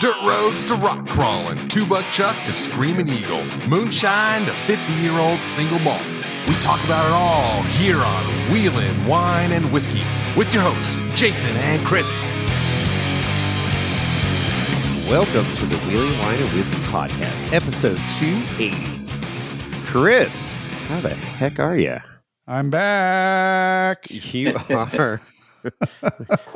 Dirt roads to rock crawling, two-buck chuck to screaming eagle, moonshine to 50-year-old single malt. We talk about it all here on Wheelin' Wine and Whiskey with your hosts, Jason and Chris. Welcome to the Wheelin' Wine and Whiskey podcast, episode 280. Chris, how the heck are you? I'm back. You are.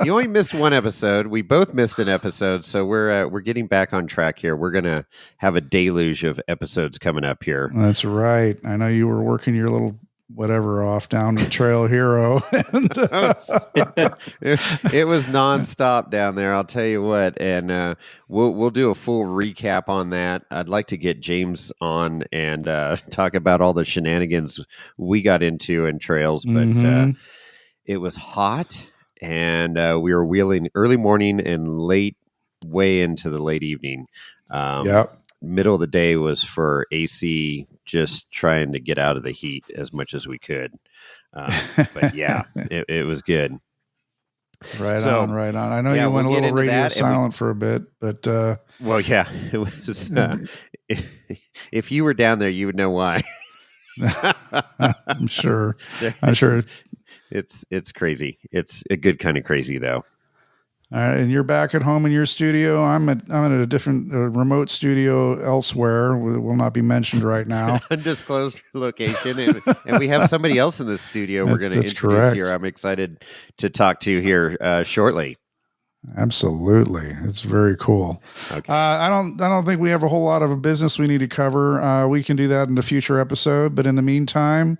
You only missed one episode. We both missed an episode, so we're getting back on track here. We're gonna have a deluge of episodes coming up here. That's right. I know you were working your little whatever off down to Trail Hero. It was nonstop down there. I'll tell you what, and we'll do a full recap on that. I'd like to get James on and talk about all the shenanigans we got into in trails, but it was hot. And we were wheeling early morning and way into the late evening. Middle of the day was for AC, just trying to get out of the heat as much as we could. But yeah, it was good. Right on. I know you went a little radio silent for a bit, but well, yeah, it was. If you were down there, you would know why. I'm sure. It's crazy. It's a good kind of crazy, though. All right, and you're back at home in your studio. I'm at a different remote studio elsewhere. Will not be mentioned right now. Undisclosed location, and we have somebody else in the studio. We're going to introduce correct. Here. I'm excited to talk to here shortly. Absolutely, it's very cool. Okay. I don't think we have a whole lot of business we need to cover. We can do that in a future episode, but in the meantime,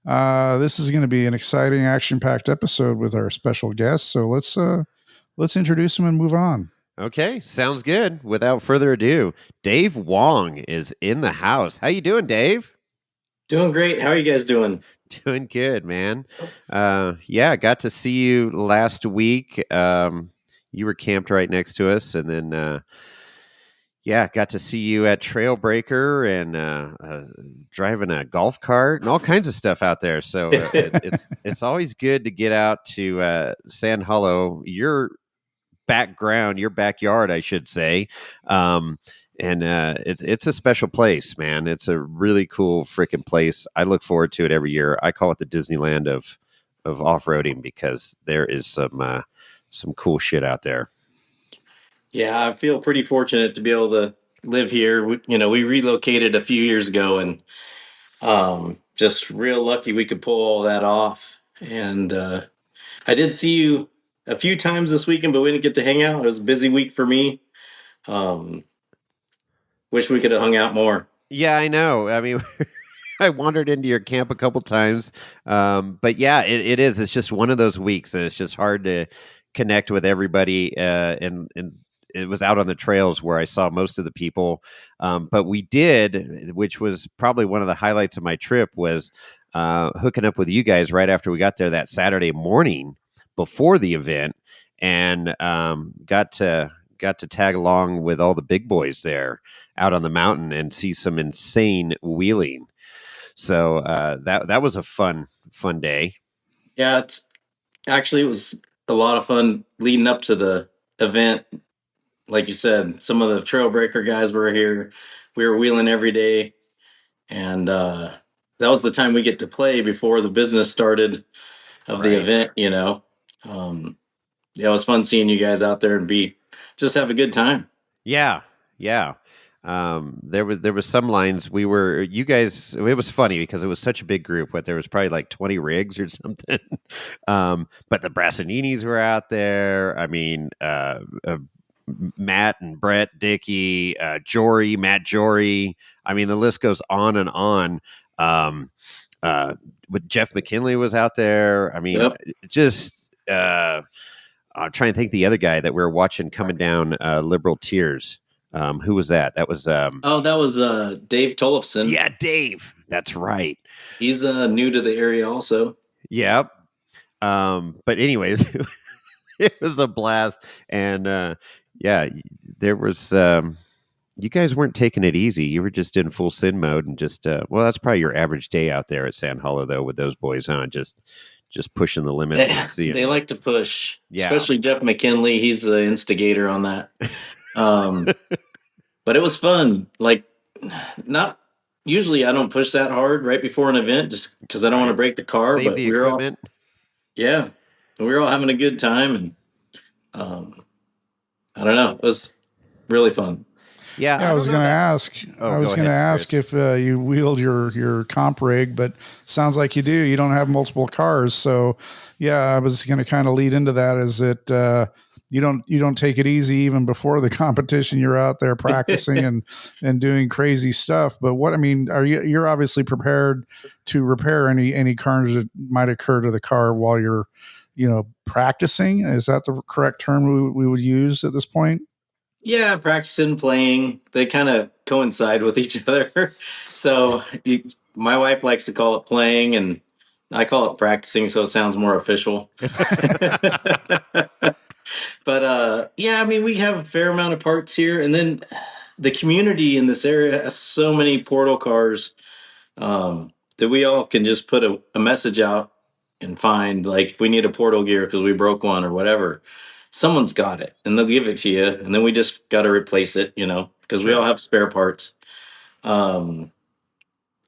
this is going to be an exciting, action-packed episode with our special guest. So let's introduce him and move on. Okay, sounds good. Without further ado, Dave Wong is in the house. How you doing, Dave? Doing great. How are you guys doing? Doing good, man. Yeah, got to see you last week. You were camped right next to us, and then got to see you at Trailbreaker and driving a golf cart and all kinds of stuff out there. So it's always good to get out to Sand Hollow, your backyard, I should say. And it's a special place, man. It's a really cool freaking place. I look forward to it every year. I call it the Disneyland of off-roading because there is some cool shit out there. Yeah, I feel pretty fortunate to be able to live here. We relocated a few years ago and just real lucky we could pull all that off. And I did see you a few times this weekend, but we didn't get to hang out. It was a busy week for me. Wish we could have hung out more. Yeah, I know. I mean, I wandered into your camp a couple times. But yeah, it is. It's just one of those weeks and it's just hard to connect with everybody. And it was out on the trails where I saw most of the people. But we did, which was probably one of the highlights of my trip, was hooking up with you guys right after we got there that Saturday morning before the event, and got to tag along with all the big boys there out on the mountain and see some insane wheeling. So that was a fun day. Yeah, it was a lot of fun leading up to the event. Like you said, some of the Trailbreaker guys were here. We were wheeling every day. And that was the time we get to play before the business started of the event, It was fun seeing you guys out there and just have a good time. Yeah. There was some lines you guys, it was funny because it was such a big group, but there was probably like 20 rigs or something. But the Brassaninis were out there. I mean, Matt and Brett Dickey, Matt Jory. I mean, the list goes on and on. With Jeff McKinley was out there. I mean, just I'm trying to think the other guy that we were watching coming down Liberal Tears. Who was that? That was that was Dave Tollefson. Yeah, Dave. That's right. He's new to the area also. Yep. But anyways, it was a blast, and there was. You guys weren't taking it easy. You were just in full sin mode and just. That's probably your average day out there at Sand Hollow, though, with those boys on just pushing the limits. They like to push, especially Jeff McKinley. He's the instigator on that. Um, but it was fun. Like, not usually I don't push that hard right before an event just because I don't want to Right. break the car. Save But the we were all, equipment. yeah, we were all having a good time, and um, I don't know, it was really fun. Yeah, Yeah, I I don't was know going to that. ask. Oh, I was go going to ahead, ask Chris. if you wheeled your comp rig, but sounds like you do. You don't have multiple cars, so yeah, I was going to kind of lead into that. Is it you don't take it easy even before the competition? You're out there practicing and doing crazy stuff. But what I mean, you're obviously prepared to repair any carnage that might occur to the car while you're practicing. Is that the correct term we would use at this point? Yeah, practicing, playing, they kind of coincide with each other. So my wife likes to call it playing, and I call it practicing, so it sounds more official. But yeah, I mean, we have a fair amount of parts here, and then the community in this area has so many portal cars, that we all can just put a message out and find, like, if we need a portal gear because we broke one or whatever, someone's got it and they'll give it to you, and then we just got to replace it, because we all Sure. have spare parts. Um,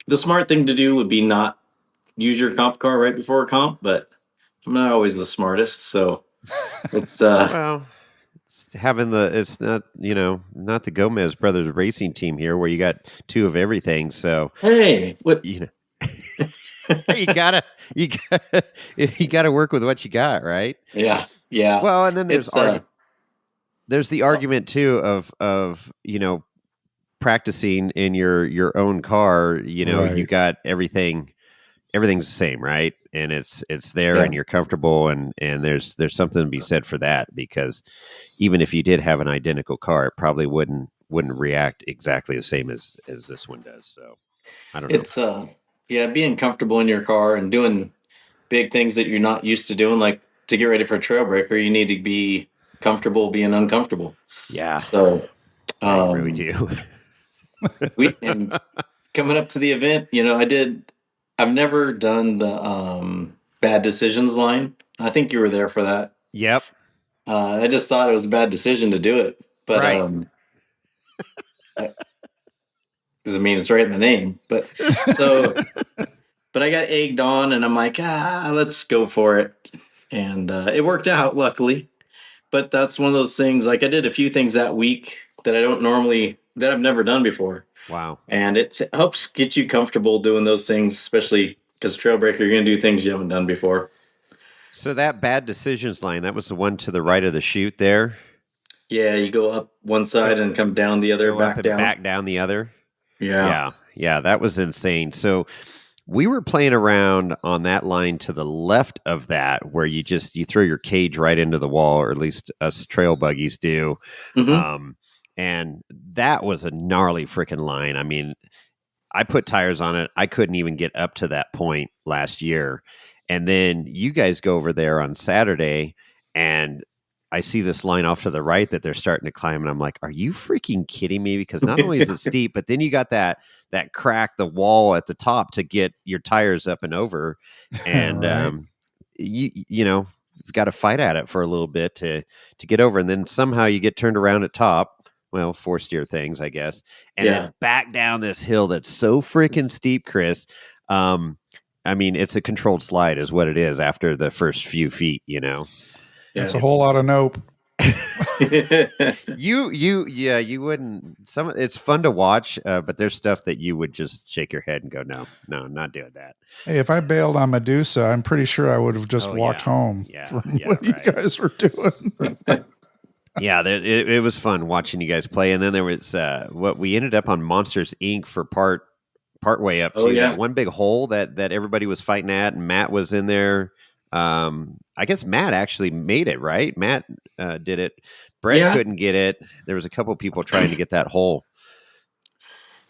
the smart thing to do would be not use your comp car right before a comp, but I'm not always the smartest, so it's Well, it's having the it's not not the Gomez brothers racing team here where you got two of everything. So hey, what? you know you gotta you gotta you gotta work with what you got, right? Yeah, yeah, Well, and then it's there's the argument too of practicing in your own car. You Right. got everything's the same, right? And it's there yeah. and you're comfortable, and there's something to be said for that, because even if you did have an identical car, it probably wouldn't react exactly the same as this one does. So I don't know. It's yeah, being comfortable in your car and doing big things that you're not used to doing, like to get ready for a trail breaker, you need to be comfortable being uncomfortable. Yeah, So yeah, you really um do. we and coming up to the event, I've never done the bad decisions line. I think you were there for that. Yep. I just thought it was a bad decision to do it, but Right. I, because I mean it's right in the name. But I got egged on, and I'm like, let's go for it, and it worked out, luckily. But that's one of those things. Like, I did a few things that week that I've never done before, Wow. and it helps get you comfortable doing those things, especially because Trailbreaker, you're going to do things you haven't done before. So that bad decisions line, that was the one to the right of the chute there. Yeah, you go up one side and come down the other, Go up back and down. back down the other. Yeah. Yeah, that was insane. So we were playing around on that line to the left of that, where you throw your cage right into the wall, or at least us trail buggies do. Hmm. Um, and that was a gnarly freaking line. I mean, I put tires on it. I couldn't even get up to that point last year. And then you guys go over there on Saturday, and I see this line off to the right that they're starting to climb, and I'm like, "Are you freaking kidding me?" Because not only is it steep, but then you got that crack, the wall at the top to get your tires up and over, and Right. you've got to fight at it for a little bit to get over, and then somehow you get turned around at top. Well, four steer things, I guess, and Yeah. then back down this hill that's so freaking steep, Chris. I mean, it's a controlled slide, is what it is after the first few feet. That's Yeah. a whole lot of nope. You wouldn't. It's fun to watch, but there's stuff that you would just shake your head and go, no, I'm not doing that. Hey, if I bailed on Medusa, I'm pretty sure I would have just Oh, walked yeah. home Yeah, from yeah, what you right. guys were doing. Yeah, it was fun watching you guys play, and then there was what we ended up on Monsters Inc. for part way up Oh, to that yeah. one big hole that everybody was fighting at, and Matt was in there. I guess Matt actually made it, right? Matt did it. Brett Yeah. couldn't get it. There was a couple people trying to get that hole.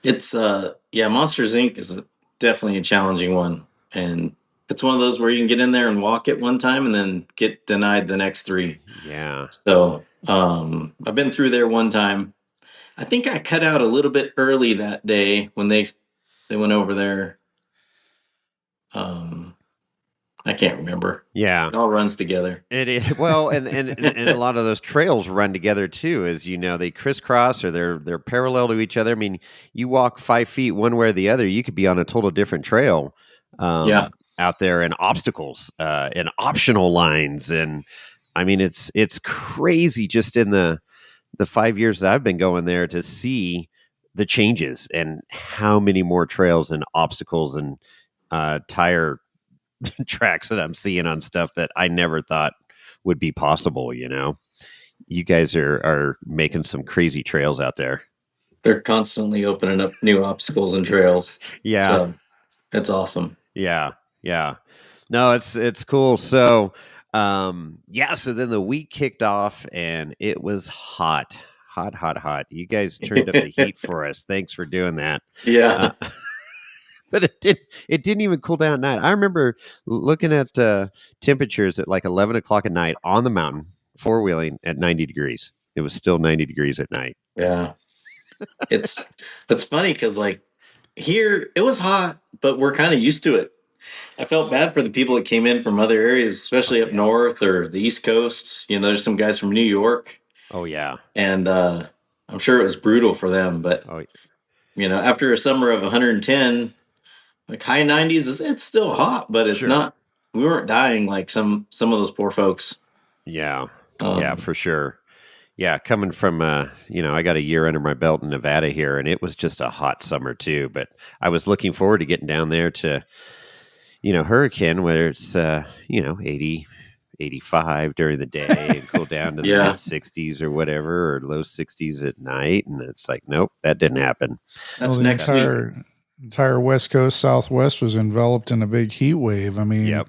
It's yeah, Monsters Inc. is definitely a challenging one. And it's one of those where you can get in there and walk it one time and then get denied the next three. Yeah. So I've been through there one time. I think I cut out a little bit early that day when they went over there. Um I can't remember. Yeah. It all runs together. It is well, and a lot of those trails run together too, as you know, they crisscross or they're parallel to each other. I mean, you walk 5 feet one way or the other, you could be on a total different trail Yeah. out there, and obstacles and optional lines, and I mean, it's crazy just in the 5 years that I've been going there to see the changes and how many more trails and obstacles and tire tracks that I'm seeing on stuff that I never thought would be possible. You guys are making some crazy trails out there. They're constantly opening up new obstacles and trails. Yeah, So it's awesome. yeah, yeah. No, it's cool. So, yeah. So then the week kicked off, and it was hot, hot, hot, hot. You guys turned up the heat for us. Thanks for doing that. Uh, Yeah. but it didn't even cool down at night. I remember looking at temperatures at like 11 o'clock at night on the mountain, four wheeling at 90 degrees. It was still 90 degrees at night. Yeah. It's funny because like here it was hot, but we're kind of used to it. I felt bad for the people that came in from other areas, especially Oh up yeah. north or the East Coast. There's some guys from New York, Oh yeah. and I'm sure it was brutal for them. But Oh after a summer of 110, like high 90s, it's still hot, but it's sure. not. We weren't dying like some of those poor folks. Yeah. Yeah, Um, for sure. Yeah, coming from I got a year under my belt in Nevada here, and it was just a hot summer too. But I was looking forward to getting down there to Hurricane, where it's 80, 85 during the day and cool down to the yeah, mid 60s or whatever, or low 60s at night, and it's like, nope, that didn't happen. Well, that's the next week. entire West Coast, Southwest was enveloped in a big heat wave. I mean, Yep.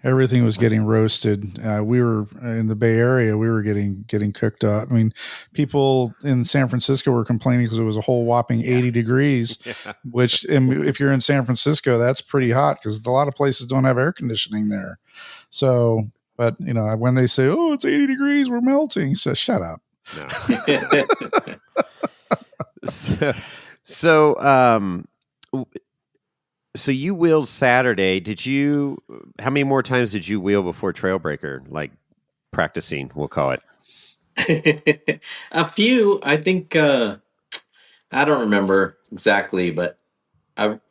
everything was getting roasted. We were in the Bay Area. We were getting cooked up. I mean, people in San Francisco were complaining because it was a whole whopping Yeah. 80 degrees. Yeah. Which, if you're in San Francisco, that's pretty hot because a lot of places don't have air conditioning there. So, but when they say, "Oh, it's 80 degrees, we're melting," so shut up. No. So, w- so you wheeled Saturday. How many more times did you wheel before Trailbreaker? Like practicing, we'll call it. A few, I think. I don't remember exactly, but I'm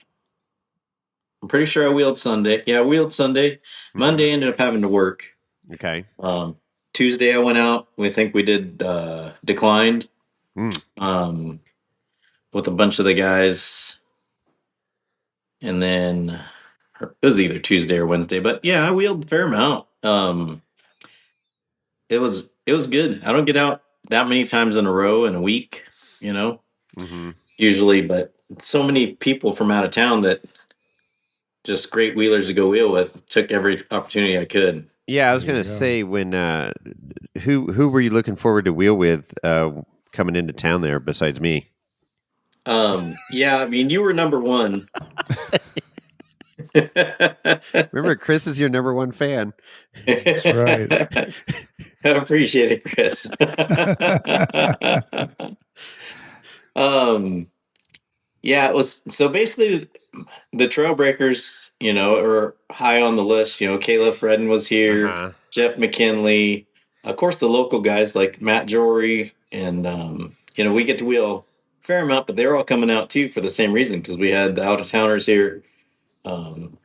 pretty sure I wheeled Sunday. Yeah, I wheeled Sunday. Hmm. Monday ended up having to work. Okay. Um, Tuesday I went out. We think we did declined Mm. um, with a bunch of the guys, and then it was either Tuesday or Wednesday. But yeah, I wheeled a fair amount. It was good. I don't get out that many times in a row in a week, Hmm. usually, but so many people from out of town that just great wheelers to go wheel with. Took every opportunity I could. Yeah, I was There you gonna go. say when who were you looking forward to wheel with coming into town there besides me? Yeah, I mean, you were number one. Remember, Chris is your number one fan. That's right. I appreciate it, Chris. um, yeah, it was so basically the Trailbreakers, are high on the list. Kayla Fredden was Uh here, huh. Jeff McKinley, of course, the local guys like Matt Jory, and we get to wheel a fair amount, but they're all coming out too for the same reason because we had the out of towners here. Um,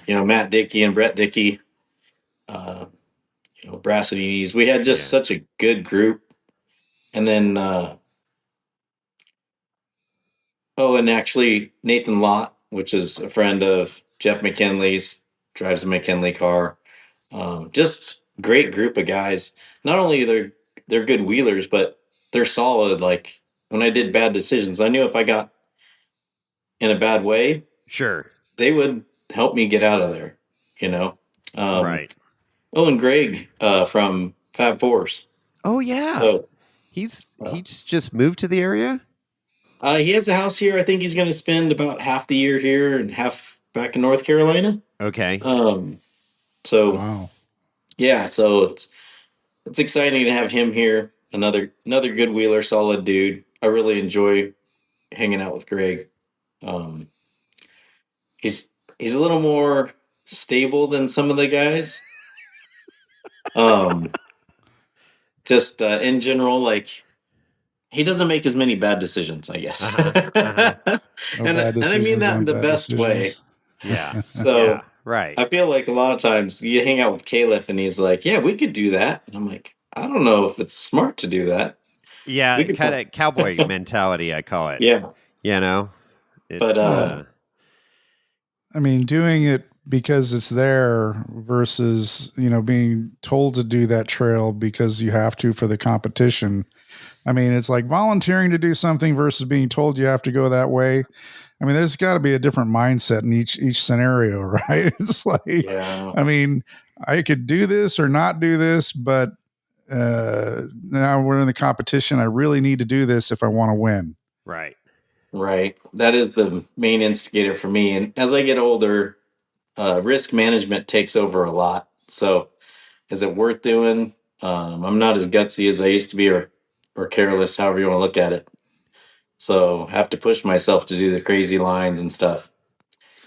Matt Dickey and Brett Dickey, uh, Brassidy's. We had just Yeah. such a good group. And then, and actually Nathan Lott, which is a friend of Jeff McKinley's, drives a McKinley car. Just great group of guys. Not only they're good wheelers, but they're solid. Like when I did bad decisions, I knew if I got in a bad way, Sure. they would help me get out of there. You know. Um, Right. and Greg from Fab Fours. Oh yeah. So uh, He's just moved to the area. he has a house here. I think he's going to spend about half the year here and half back in North Carolina. Okay. Um, so Wow. yeah, so it's exciting to have him here. Another good wheeler, solid dude. I really enjoy hanging out with Greg. Um, he's a little more. stable than some of the guys. Um, just in general, like he doesn't make as many bad decisions, I guess. No and bad I mean decisions that on in the bad best way. decisions. Yeah. So Yeah. Right. I feel like a lot of times you hang out with Caliph and he's like, "Yeah, we could do that," and I'm like, "I don't know if it's smart to do that. We Yeah, could, kind of cowboy mentality, I call it. yeah." You know, But it's I mean, doing it because it's there versus, being told to do that trail because you have to for the competition. I mean, it's like volunteering to do something versus being told you have to go that way. I mean, there's got to be a different mindset in each scenario, right? It's like, yeah, I mean, I could do this or not do this, but now we're in the competition. I really need to do this if I want to win. right. right. That is the main instigator for me. And as I get older, risk management takes over a lot. So, is it worth doing? I'm not as gutsy as I used to be, or careless, however you want to look at it. So, I have to push myself to do the crazy lines and stuff.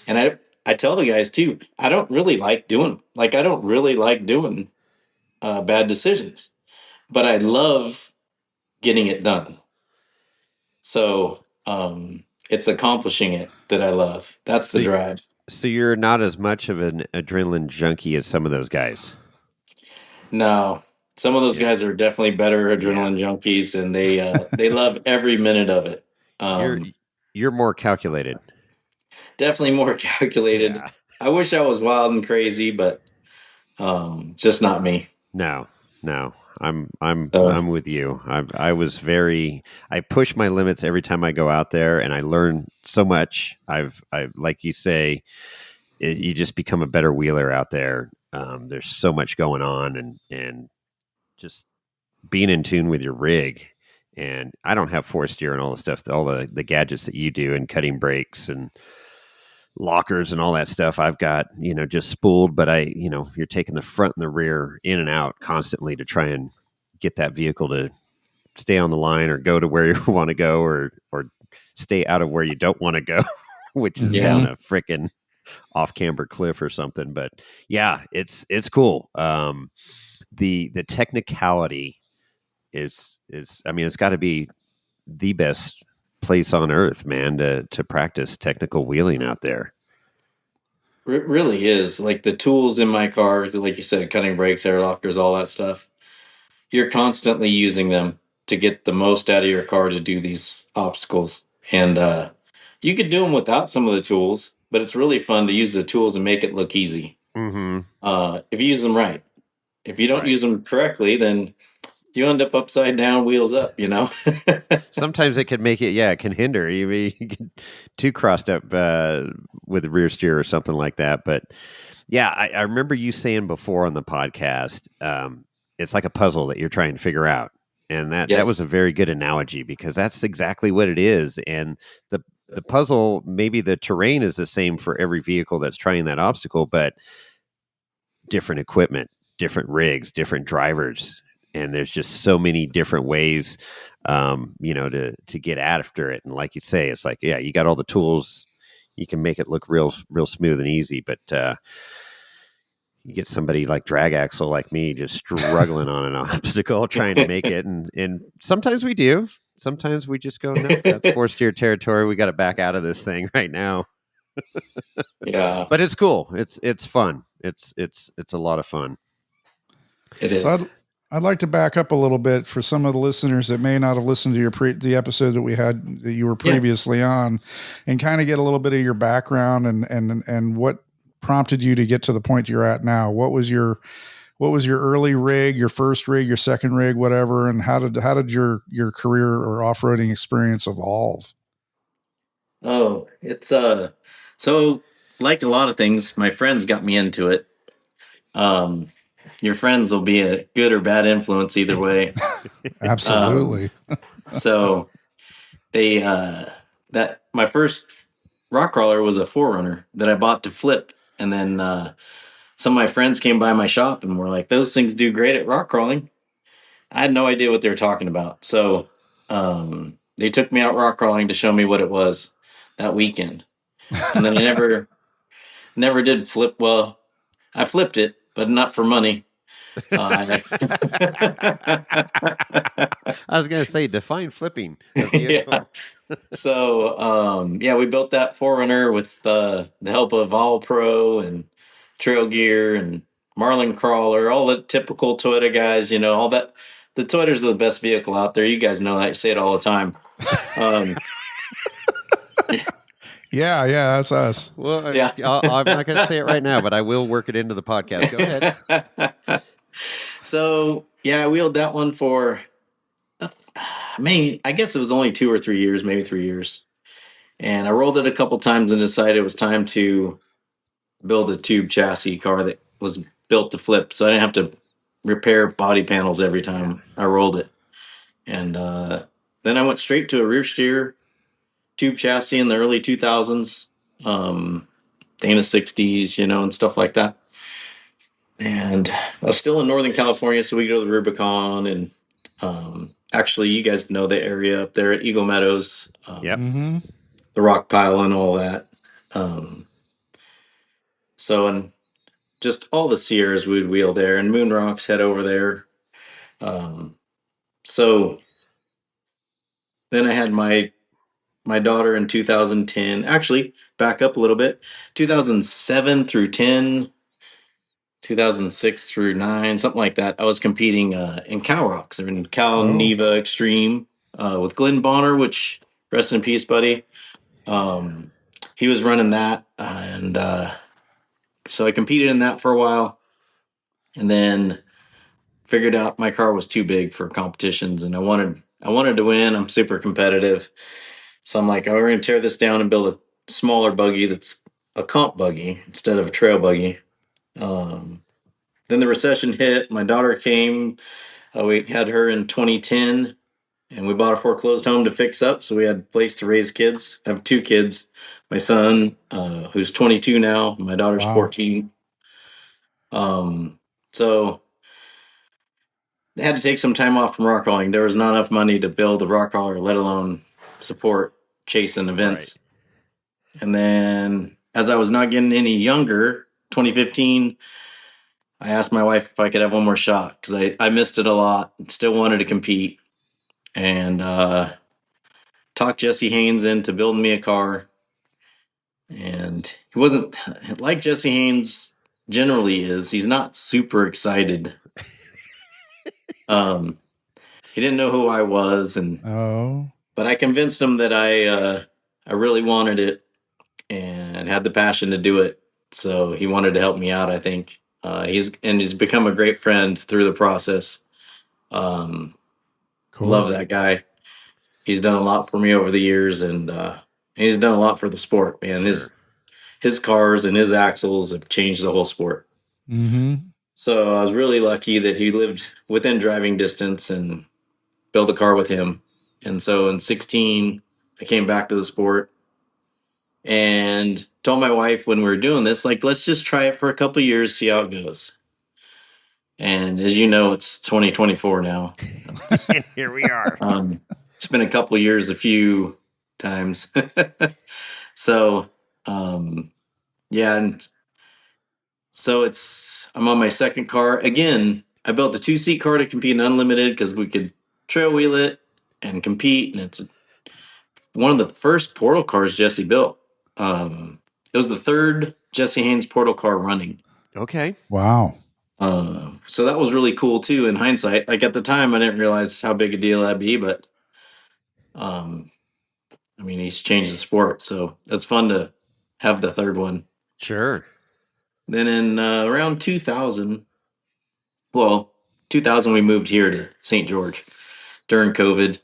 And I tell the guys too, I don't really like doing bad decisions, but I love getting it done. So it's accomplishing it that I love. That's the So, drive. so you're not as much of an adrenaline junkie as some of those guys. No, some of those Yeah. guys are definitely better Yeah. adrenaline junkies, and they love every minute of it. You're you're more calculated. Definitely more calculated. Yeah. I wish I was wild and crazy, but just not me. No. No. So I'm with you. I was very I push my limits every time I go out there, and I learn so much. I like you say, you just become a better wheeler out there. There's so much going on, and just being in tune with your rig. And I don't have force steer and all the stuff, all the gadgets that you do, and cutting brakes and lockers and all that stuff. I've got, just spooled, but you're taking the front and the rear in and out constantly to try and get that vehicle to stay on the line or go to where you want to go, or stay out of where you don't want to go, which is yeah, down a frickin' off camber cliff or something. But yeah, it's cool. The technicality is I mean, it's got to be the best place on earth, man, to practice technical wheeling out there. it really is. Like the tools in my car, like you said, cutting brakes, air lockers, all that stuff. You're constantly using them to get the most out of your car to do these obstacles. And you could do them without some of the tools, but it's really fun to use the tools and make it look easy. Mm-hmm. If you use them right. If you don't Right. use them correctly, then you end up upside down, wheels up, Sometimes it can make it, yeah, it can hinder. You get too crossed up with the rear steer or something like that. But yeah, I remember you saying before on the podcast, it's like a puzzle that you're trying to figure out. And that was a Yes. very good analogy, because that's exactly what it is. And the puzzle, maybe the terrain is the same for every vehicle that's trying that obstacle, but different equipment, different rigs, different drivers, and there's just so many different ways, to get after it. And like you say, it's like, yeah, you got all the tools, you can make it look real smooth and easy, but you get somebody like Drag Axle like me just struggling on an obstacle trying to make it, and sometimes we do. Sometimes we just go, no, that's four steer territory. We got to back out of this thing right now. Yeah, But it's cool. It's fun. It's a lot of fun. it So is. I'd like to back up a little bit for some of the listeners that may not have listened to the episode that we had that you were Yeah. previously on, and kind of get a little bit of your background and what prompted you to get to the point you're at now. What was your early rig, your first rig, your second rig, whatever, and how did your career or off-roading experience evolve? Oh, it's so like a lot of things, my friends got me into it. Um your friends will be a good or bad influence either way. Absolutely. So they that my first rock crawler was a Forerunner that I bought to flip, and then some of my friends came by my shop and were like, "Those things do great at rock crawling." I had no idea what they were talking about, so they took me out rock crawling to show me what it was that weekend, and then never did flip. Well, I flipped it, but not for money. I was going to say, define flipping a vehicle. Yeah. So, yeah, we built that 4Runner with the help of All Pro and Trail Gear and Marlin Crawler, all the typical Toyota guys, all that. The Toyotas are the best vehicle out there. You guys know that. I say it all the time. Yeah, that's us. Well, Yeah. I'm not going to say it right now, but I will work it into the podcast. Go ahead. So, yeah, I wheeled that one for, I guess it was only 2 or 3 years, maybe 3 years. And I rolled it a couple times and decided it was time to build a tube chassis car that was built to flip, so I didn't have to repair body panels every time I rolled it. And then I went straight to a rear steer tube chassis in the early 2000s, Dana 60s, and stuff like that. And I was still in Northern California, so we go to the Rubicon, and actually, you guys know the area up there at Eagle Meadows, Yep. the rock pile and all that. So, and just all the Sierras we would wheel there, and Moon Rocks head over there. So then I had my daughter in 2010. Actually, back up a little bit. 2007 through 10, 2006 through 9, something like that. I was competing in Cow Rocks or in Cal Neva Extreme with Glenn Bonner, which rest in peace, buddy. He was running that, and so I competed in that for a while, and then figured out my car was too big for competitions, and I wanted to win. I'm super competitive, so I'm like, oh, we're gonna tear this down and build a smaller buggy that's a comp buggy instead of a trail buggy. Then the recession hit. My daughter came. We had her in 2010, and we bought a foreclosed home to fix up, so we had a place to raise kids. I have 2 kids. My son, who's 22 now, my daughter's 14. So they had to take some time off from rock crawling. There was not enough money to build a rock crawler, let alone support chasing events. Right. And then as I was not getting any younger, 2015, I asked my wife if I could have one more shot because I missed it a lot, still wanted to compete, and talked Jesse Haynes into building me a car. And he wasn't, like Jesse Haynes generally is, he's not super excited. He didn't know who I was, but I convinced him that I really wanted it and had the passion to do it. So he wanted to help me out, I think. He's become a great friend through the process. Cool. Love that guy. He's done a lot for me over the years, and he's done a lot for the sport, man. Sure. His cars and his axles have changed the whole sport. So I was really lucky that he lived within driving distance and build a car with him. And so in 16, I came back to the sport and told my wife when we were doing this, like, let's just try it for a couple of years, see how it goes. And as you know, it's 2024 now. And here we are. It's been a couple of years, a few times. So, yeah. And so I'm on my second car. Again, I built a 2-seat car to compete in Unlimited because we could trail wheel it and compete. And it's one of the first portal cars Jesse built. It was the 3rd Jesse Haynes portal car running. Okay. Wow. So that was really cool too. In hindsight, like at the time, I didn't realize how big a deal that'd be, but I mean, he's changed the sport, so it's fun to have the 3rd one. Sure. Then in around 2000, we moved here to St. George during COVID.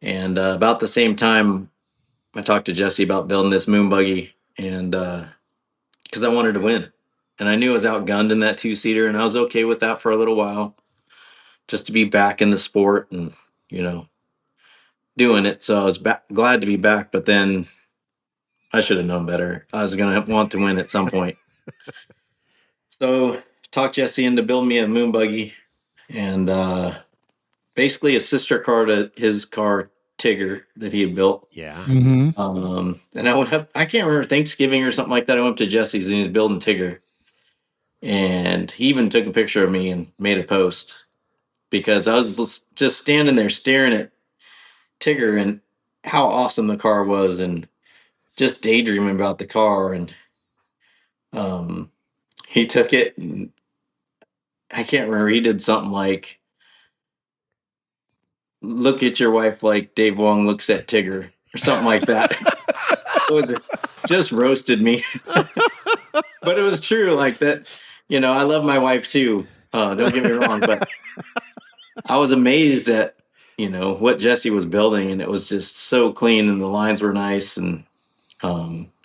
And about the same time, I talked to Jesse about building this moon buggy, and because I wanted to win. And I knew I was outgunned in that 2-seater, and I was okay with that for a little while, just to be back in the sport and, doing it. So I was glad to be back, but then I should have known better. I was going to want to win at some point. So talked Jesse into building me a moon buggy, and basically a sister car to his car Tigger that he had built. Yeah. And I went up, I can't remember, Thanksgiving or something like that. I went up to Jesse's and he was building Tigger. And he even took a picture of me and made a post because I was just standing there staring at Tigger and how awesome the car was and just daydreaming about the car. And he took it and I can't remember. He did something like, look at your wife like Dave Wong looks at Tigger or something like that. It was just roasted me. But it was true. Like that, I love my wife too. Don't get me wrong, but I was amazed at, what Jesse was building, and it was just so clean and the lines were nice. And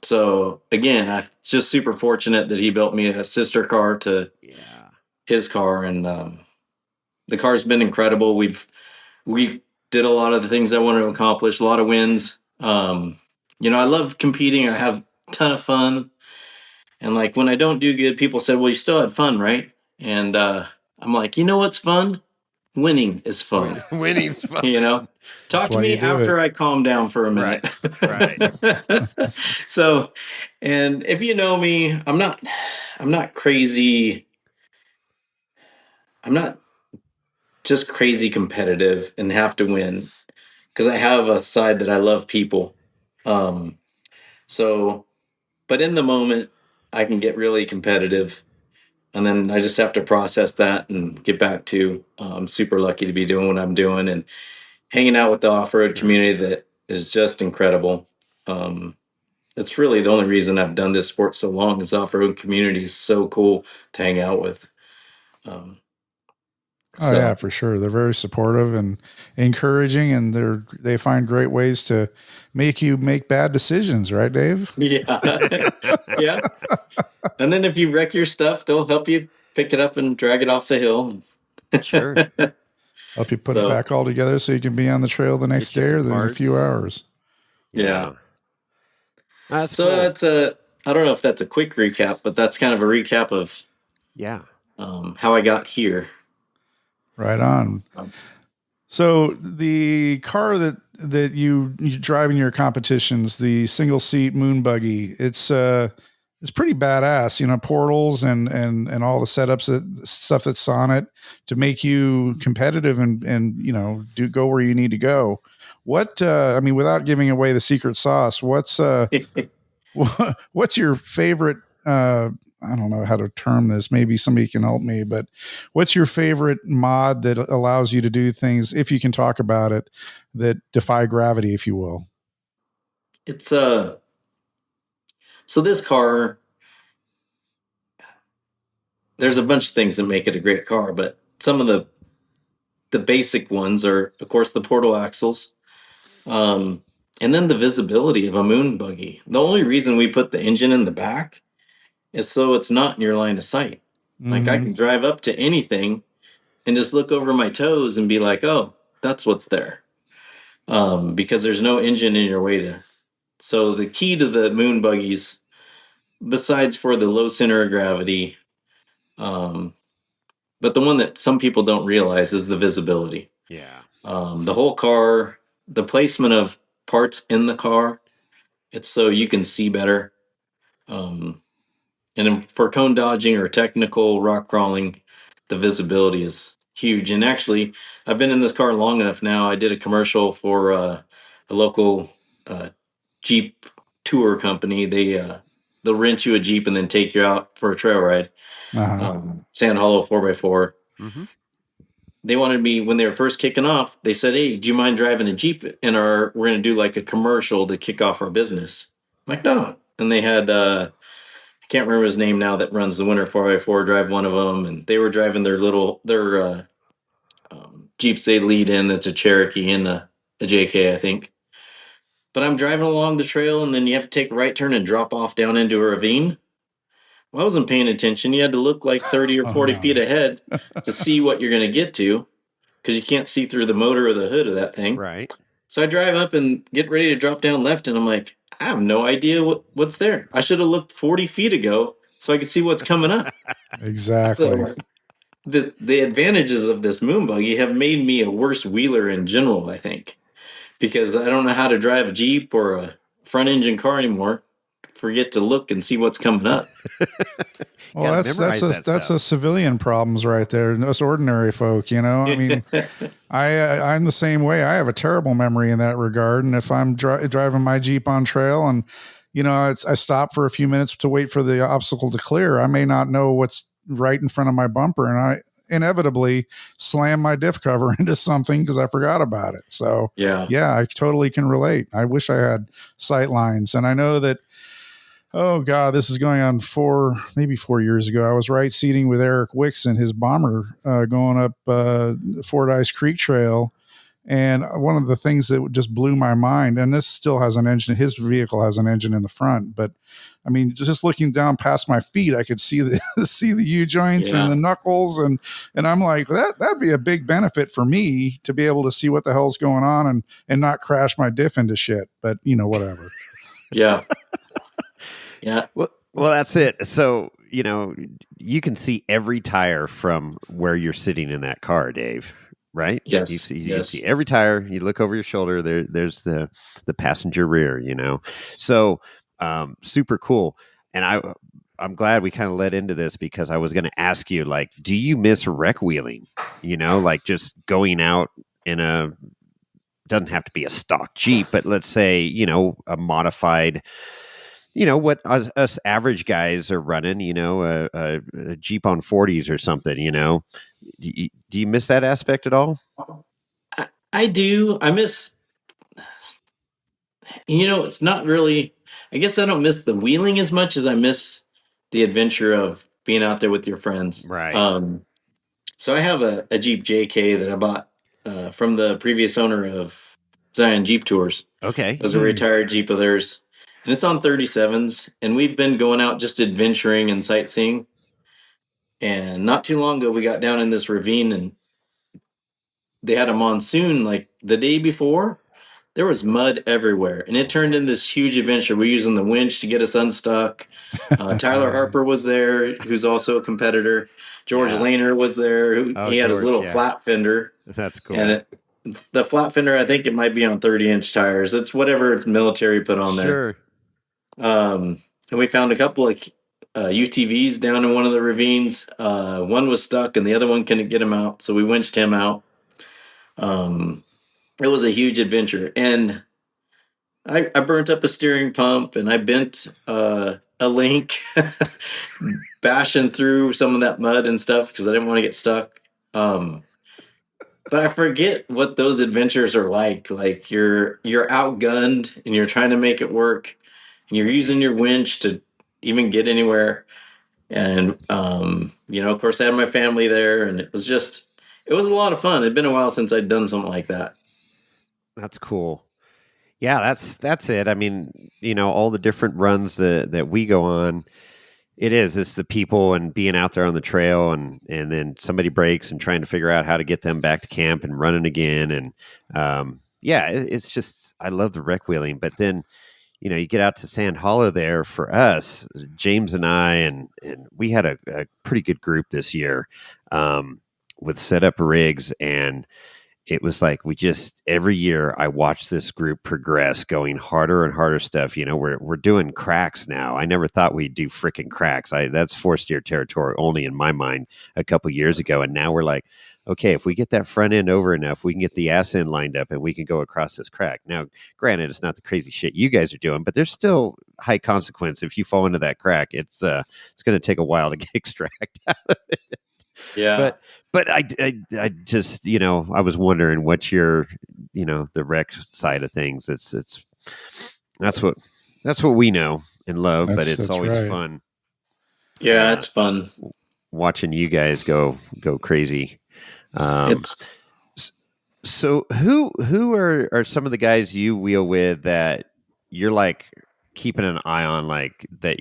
so again, I'm just super fortunate that he built me a sister car to his car. And the car's been incredible. We did a lot of the things I wanted to accomplish, a lot of wins. I love competing. I have a ton of fun. And like when I don't do good, people said, well, you still had fun, right? And I'm like, you know what's fun? Winning is fun. Winning's fun. Talk to me after I calm down for a minute. Right. So, and if you know me, I'm not crazy. I'm not just crazy competitive and have to win because I have a side that I love people. But in the moment, I can get really competitive. And then I just have to process that and get back to I'm super lucky to be doing what I'm doing and hanging out with the off-road community that is just incredible. It's really the only reason I've done this sport so long is the off-road community is so cool to hang out with. Yeah, for sure. They're very supportive and encouraging, and they find great ways to make you make bad decisions, right, Dave? Yeah. Yeah. And then if you wreck your stuff, they'll help you pick it up and drag it off the hill. Sure. Help you put it back all together so you can be on the trail the next day or in a few hours. Yeah. That's so cool. I don't know if that's a quick recap, but that's kind of a recap of how I got here. Right on. So the car that you drive in your competitions, the single seat moon buggy, it's pretty badass, portals and all the setups, stuff that's on it to make you competitive and go where you need to go. What, without giving away the secret sauce, what's your favorite, I don't know how to term this. Maybe somebody can help me, but what's your favorite mod that allows you to do things, if you can talk about it, that defy gravity, if you will? It's so this car, there's a bunch of things that make it a great car, but some of the basic ones are, of course, the portal axles, and then the visibility of a moon buggy. The only reason we put the engine in the back is so it's not in your line of sight. Mm-hmm. Like I can drive up to anything and just look over my toes and be like, oh, that's what's there. Because there's no engine in your way to. So the key to the moon buggies, besides for the low center of gravity, but the one that some people don't realize is the visibility. Yeah. The whole car, the placement of parts in the car, it's so you can see better. And for cone dodging or technical rock crawling, the visibility is huge. And actually, I've been in this car long enough now. I did a commercial for a local Jeep tour company. They'll rent you a Jeep and then take you out for a trail ride. Sand Hollow 4x4. Mm-hmm. They wanted me, when they were first kicking off, they said, hey, do you mind driving a Jeep? And we're going to do like a commercial to kick off our business. I'm like, no. And they had, I can't remember his name now, that runs the Winter 4x4, drive one of them. And they were driving their Jeeps they lead in. That's a Cherokee and a JK, I think. But I'm driving along the trail, and then you have to take a right turn and drop off down into a ravine. Well, I wasn't paying attention. You had to look like 30 or 40 feet ahead to see what you're going to get to, because you can't see through the motor or the hood of that thing. Right. So I drive up and get ready to drop down left, and I'm like, I have no idea what's there. I should have looked 40 feet ago so I could see what's coming up. Exactly. So the advantages of this moon buggy have made me a worse wheeler in general, I think. because I don't know how to drive a Jeep or a front engine car anymore. Forget to look and see what's coming up. Well, that's a civilian problems right there. Us ordinary folk, you know. I mean, I'm the same way. I have a terrible memory in that regard. And if I'm driving my Jeep on trail and I stop for a few minutes to wait for the obstacle to clear, I may not know what's right in front of my bumper, and I inevitably slam my diff cover into something because I forgot about it. So yeah, I totally can relate. I wish I had sight lines, and I know that. Oh God, this is going on maybe 4 years ago. I was right seating with Eric Wicks in his bomber going up Fordyce Creek Trail. And one of the things that just blew my mind, and this still has an engine, his vehicle has an engine in the front, but I mean, just looking down past my feet, I could see the see the U joints and the knuckles, and I'm like, that'd be a big benefit for me to be able to see what the hell's going on and not crash my diff into shit. But whatever. Yeah. Yeah. Well, that's it. So, you can see every tire from where you're sitting in that car, Dave, right? Yes. You see every tire. You look over your shoulder. There's the passenger rear, So, super cool. And I'm glad we kind of led into this because I was going to ask you, like, do you miss rec wheeling? Like just going out in doesn't have to be a stock Jeep, but let's say, a modified, what us average guys are running, a Jeep on 40s or something, do you miss that aspect at all? I do. I miss, it's not really, I guess I don't miss the wheeling as much as I miss the adventure of being out there with your friends. Right. So I have a Jeep JK that I bought from the previous owner of Zion Jeep Tours. Okay. It was a retired Jeep of theirs. And it's on 37s. And we've been going out just adventuring and sightseeing. And not too long ago, we got down in this ravine and they had a monsoon like the day before. There was mud everywhere. And it turned into this huge adventure. We're using the winch to get us unstuck. Tyler Harper was there, who's also a competitor. George Lehner was there. He had his little flat fender. That's cool. And the flat fender, I think it might be on 30-inch tires. It's whatever the military put on there. And we found a couple of UTVs down in one of the ravines. One was stuck and the other one couldn't get him out. So we winched him out. It was a huge adventure. And I burnt up a steering pump and I bent a link bashing through some of that mud and stuff because I didn't want to get stuck. But I forget what those adventures are like. Like you're outgunned and you're trying to make it work and you're using your winch to even get anywhere. And, of course I had my family there and it was a lot of fun. It'd been a while since I'd done something like that. That's cool. Yeah, that's it. I mean, all the different runs that we go on, it's the people and being out there on the trail and then somebody breaks and trying to figure out how to get them back to camp and running again. And it's just, I love the rec wheeling, but then, you get out to Sand Hollow there for us, James and I, and we had a pretty good group this year with set up rigs, and it was like every year I watch this group progress, going harder and harder stuff. We're doing cracks now. I never thought we'd do freaking cracks. That's 4-steer territory only in my mind a couple years ago. And now we're like, okay, if we get that front end over enough, we can get the ass end lined up and we can go across this crack. Now, granted, it's not the crazy shit you guys are doing, but there's still high consequence. If you fall into that crack, it's going to take a while to get extract out of it. Yeah. But I just, I was wondering what's your, the rec side of things. That's what we know and love, but it's always fun. Yeah, it's fun watching you guys go crazy. So who are some of the guys you wheel with that you're like keeping an eye on, like that,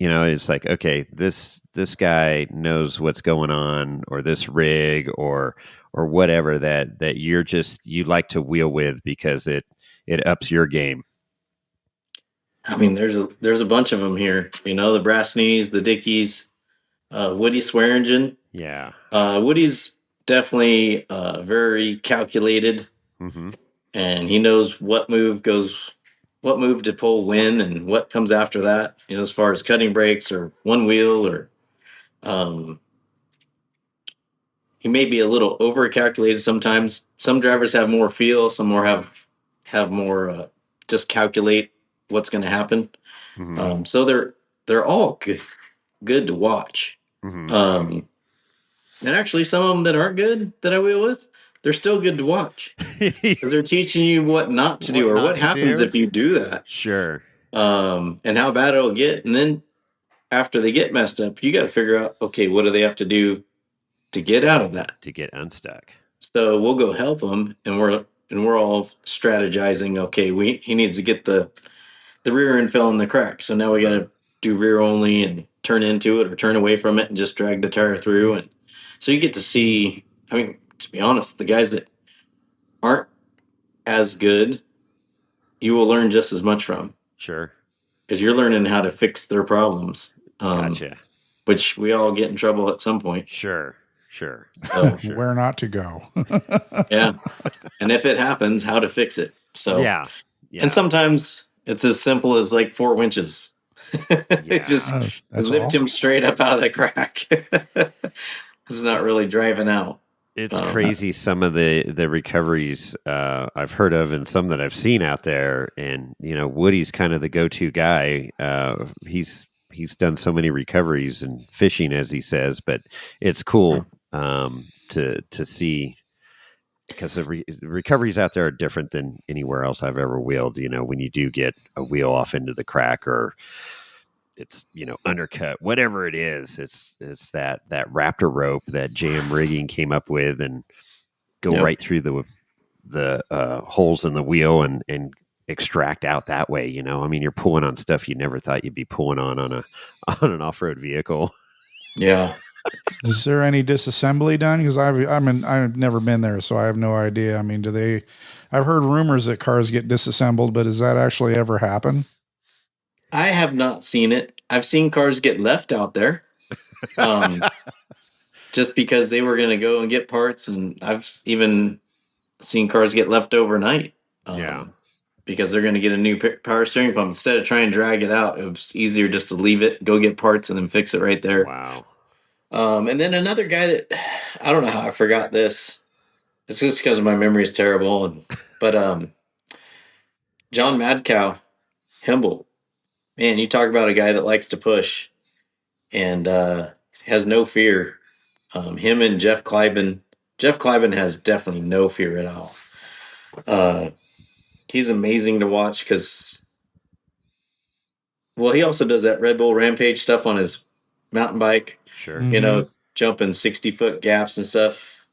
it's like, okay, this guy knows what's going on, or this rig or whatever that you like to wheel with because it ups your game. I mean, there's a bunch of them here, the Brass Knees, the Dickies, Woody Swearingen. Yeah. Woody's definitely very calculated. Mm-hmm. and he knows what move to pull when, and what comes after that. As far as cutting brakes or one wheel, or um, he may be a little over calculated sometimes. Some drivers have more feel, some more have more just calculate what's going to happen. Mm-hmm. So they're all good to watch. Mm-hmm. And actually, some of them that aren't good that I wheel with, they're still good to watch because they're teaching you what not to do, What or not what to happens do? if you do that, Sure. and how bad it'll get. And then after they get messed up, you got to figure out, okay, what do they have to do to get out of that? To get unstuck. So we'll go help them, and we're all strategizing. Okay, he needs to get the rear end fell in the crack, so now we got to do rear only and turn into it or turn away from it and just drag the tire through. And so you get to see. I mean, to be honest, the guys that aren't as good, you will learn just as much from, Sure. because you're learning how to fix their problems. Gotcha. Which we all get in trouble at some point. Sure. Sure. So, Sure. Where not to go. yeah. And if it happens, how to fix it. So, Yeah. And sometimes it's as simple as like 4 winches. It just That's lift all. him straight up out of the crack. It's not really driving out. It's crazy some of the recoveries I've heard of and some that I've seen out there. And Woody's kind of the go-to guy. He's done so many recoveries and fishing, as he says. But it's cool to see, because the recoveries out there are different than anywhere else I've ever wheeled. When you do get a wheel off into the crack, or it's undercut, whatever it is, it's that raptor rope that JM Rigging came up with, and go right through the holes in the wheel and extract out that way. I mean, you're pulling on stuff you never thought you'd be pulling on an off-road vehicle. Yeah. Is there any disassembly done? Because I've never been there, so I have no idea. I mean, I've heard rumors that cars get disassembled, but does that actually ever happen? I have not seen it. I've seen cars get left out there, just because they were going to go and get parts, and I've even seen cars get left overnight. Because they're going to get a new power steering pump. Instead of trying to drag it out, it was easier just to leave it, go get parts, and then fix it right there. Wow. And then another guy that, I don't know how I forgot this. It's just because my memory is terrible. But John Madcow, Himble, man, you talk about a guy that likes to push and has no fear. Him and Jeff Kleiben. Jeff Kleiben has definitely no fear at all. He's amazing to watch because, well, he also does that Red Bull Rampage stuff on his mountain bike. Sure. Jumping 60-foot gaps and stuff.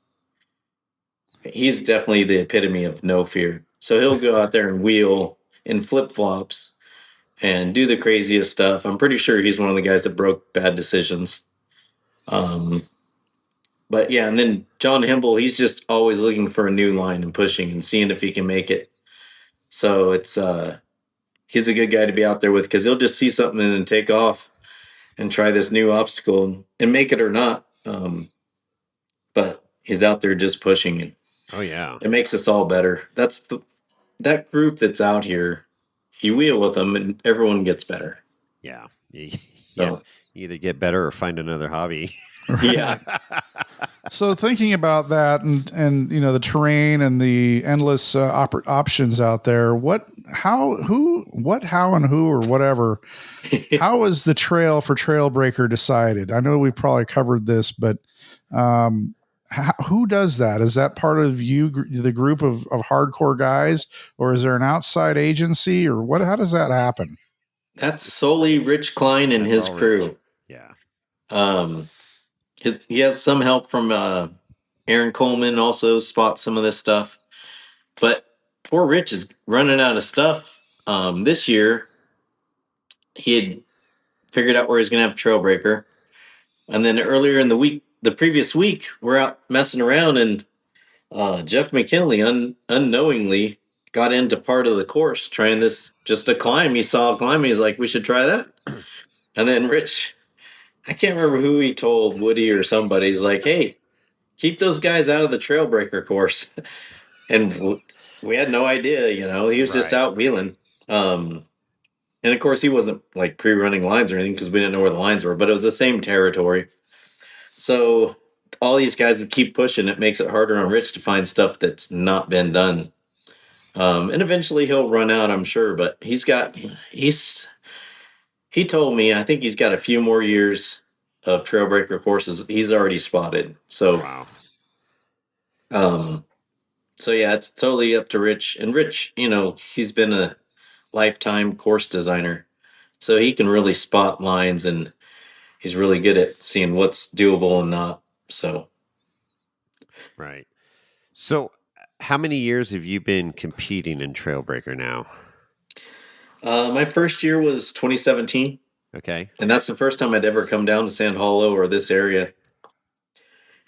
He's definitely the epitome of no fear. So he'll go out there and wheel in flip-flops and do the craziest stuff. I'm pretty sure he's one of the guys that broke bad decisions. But yeah, and then John Himble, he's just always looking for a new line and pushing and seeing if he can make it. So it's he's a good guy to be out there with, because he'll just see something and then take off and try this new obstacle and make it or not. But he's out there just pushing, and oh yeah, it makes us all better. That's that group that's out here. You wheel with them, and everyone gets better. Yeah, So, you either get better or find another hobby. Yeah. So thinking about that, and the terrain and the endless options out there, how, and who, or whatever, how is the trail for Trailbreaker decided? I know we probably covered this, but who does that? Is that part of the group of hardcore guys, or is there an outside agency, or what? How does that happen? That's solely Rich Klein and his crew. Yeah. He has some help from Aaron Coleman, also spots some of this stuff. But poor Rich is running out of stuff. This year, he had figured out where he's going to have a Trailbreaker. And then earlier in the previous week, we're out messing around, and Jeff McKinley unknowingly got into part of the course trying this, just a climb. He saw a climb, and he's like, we should try that. And then Rich, I can't remember who he told, Woody or somebody, he's like, hey, keep those guys out of the Trailbreaker course. and we had no idea. He was just Right. out wheeling. And of course, he wasn't like pre-running lines or anything because we didn't know where the lines were. But it was the same territory. So all these guys that keep pushing, it makes it harder on Rich to find stuff that's not been done. And eventually he'll run out, I'm sure. But he told me, I think he's got a few more years of trailbreaker courses he's already spotted. So, Wow. um, so yeah, it's totally up to Rich. And Rich, he's been a lifetime course designer, so he can really spot lines, and he's really good at seeing what's doable and not. So, Right. So, how many years have you been competing in Trailbreaker now? my first year was 2017, Okay. and that's the first time I'd ever come down to Sand Hollow or this area.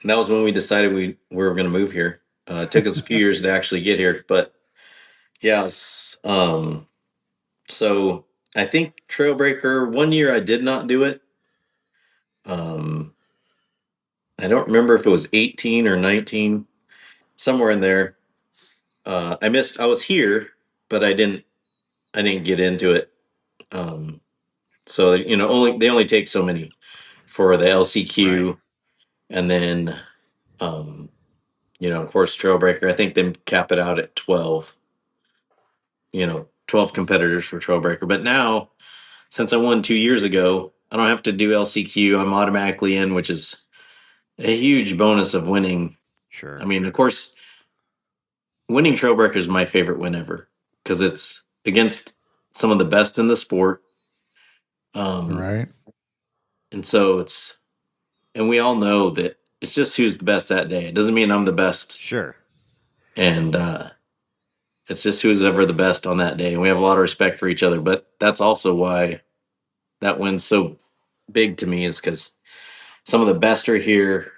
And that was when we decided we were going to move here. It took us a few years to actually get here, but yes. So I think Trailbreaker, one year I did not do it. Um, I don't remember if it was 18 or 19, somewhere in there. I was here, but I didn't get into it. Um, so they only take so many for the Right. LCQ, and then um, of course Trailbreaker. I think they cap it out at 12. 12 competitors for Trailbreaker. But now, since I won 2 years ago, I don't have to do LCQ. I'm automatically in, which is a huge bonus of winning. I Sure. mean, of course, winning Trailbreaker is my favorite win ever because it's against some of the best in the sport. Um, Right. and so and we all know that it's just who's the best that day. It doesn't mean I'm the best. Sure. And it's just who's ever the best on that day. And we have a lot of respect for each other. But that's also why that win's so big to me, is because some of the best are here,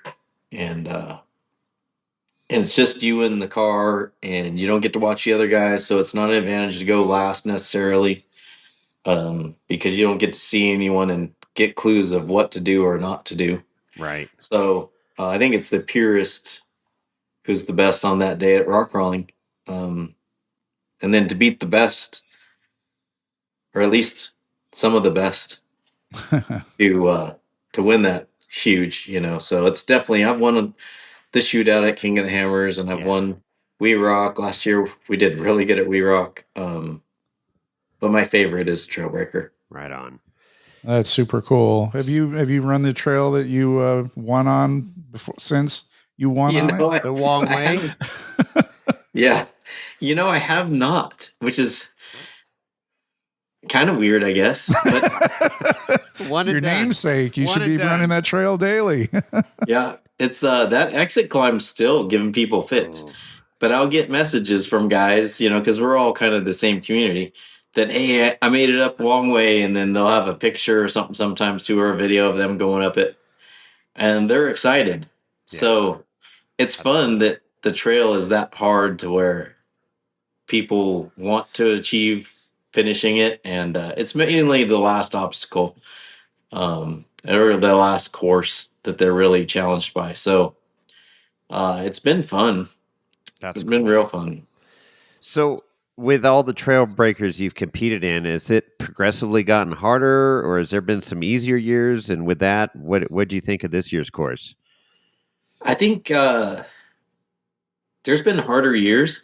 and it's just you in the car, and you don't get to watch the other guys, so it's not an advantage to go last necessarily, because you don't get to see anyone and get clues of what to do or not to do. Right. So I think it's the purest who's the best on that day at rock crawling, um, and then to beat the best, or at least some of the best, to win that huge. So it's definitely, I've won the shootout at King of the Hammers, and I've Yeah. won We Rock last year. We did really good at We Rock, but my favorite is Trailbreaker. Right on. That's super cool. Have you run the trail that you won on before since you won You on know, it? I, The Wong I way? haven't. Yeah, I have not, which is kind of weird, I guess. But One Your and done. namesake. You One should and be running done. that trail daily. yeah, it's that exit climb still giving people fits. Oh, But I'll get messages from guys, because we're all kind of the same community, that, hey, I made it up Wong way, and then they'll have a picture or something sometimes too, or a video of them going up it, and they're excited. yeah. So it's That's fun cool. that the trail is that hard to where people want to achieve finishing it, and it's mainly the last obstacle, or the last course that they're really challenged by. So it's been fun. That's It's been cool. real fun. So, with all the trail breakers you've competed in, has it progressively gotten harder, or has there been some easier years? And with that, what do you think of this year's course? I think there's been harder years,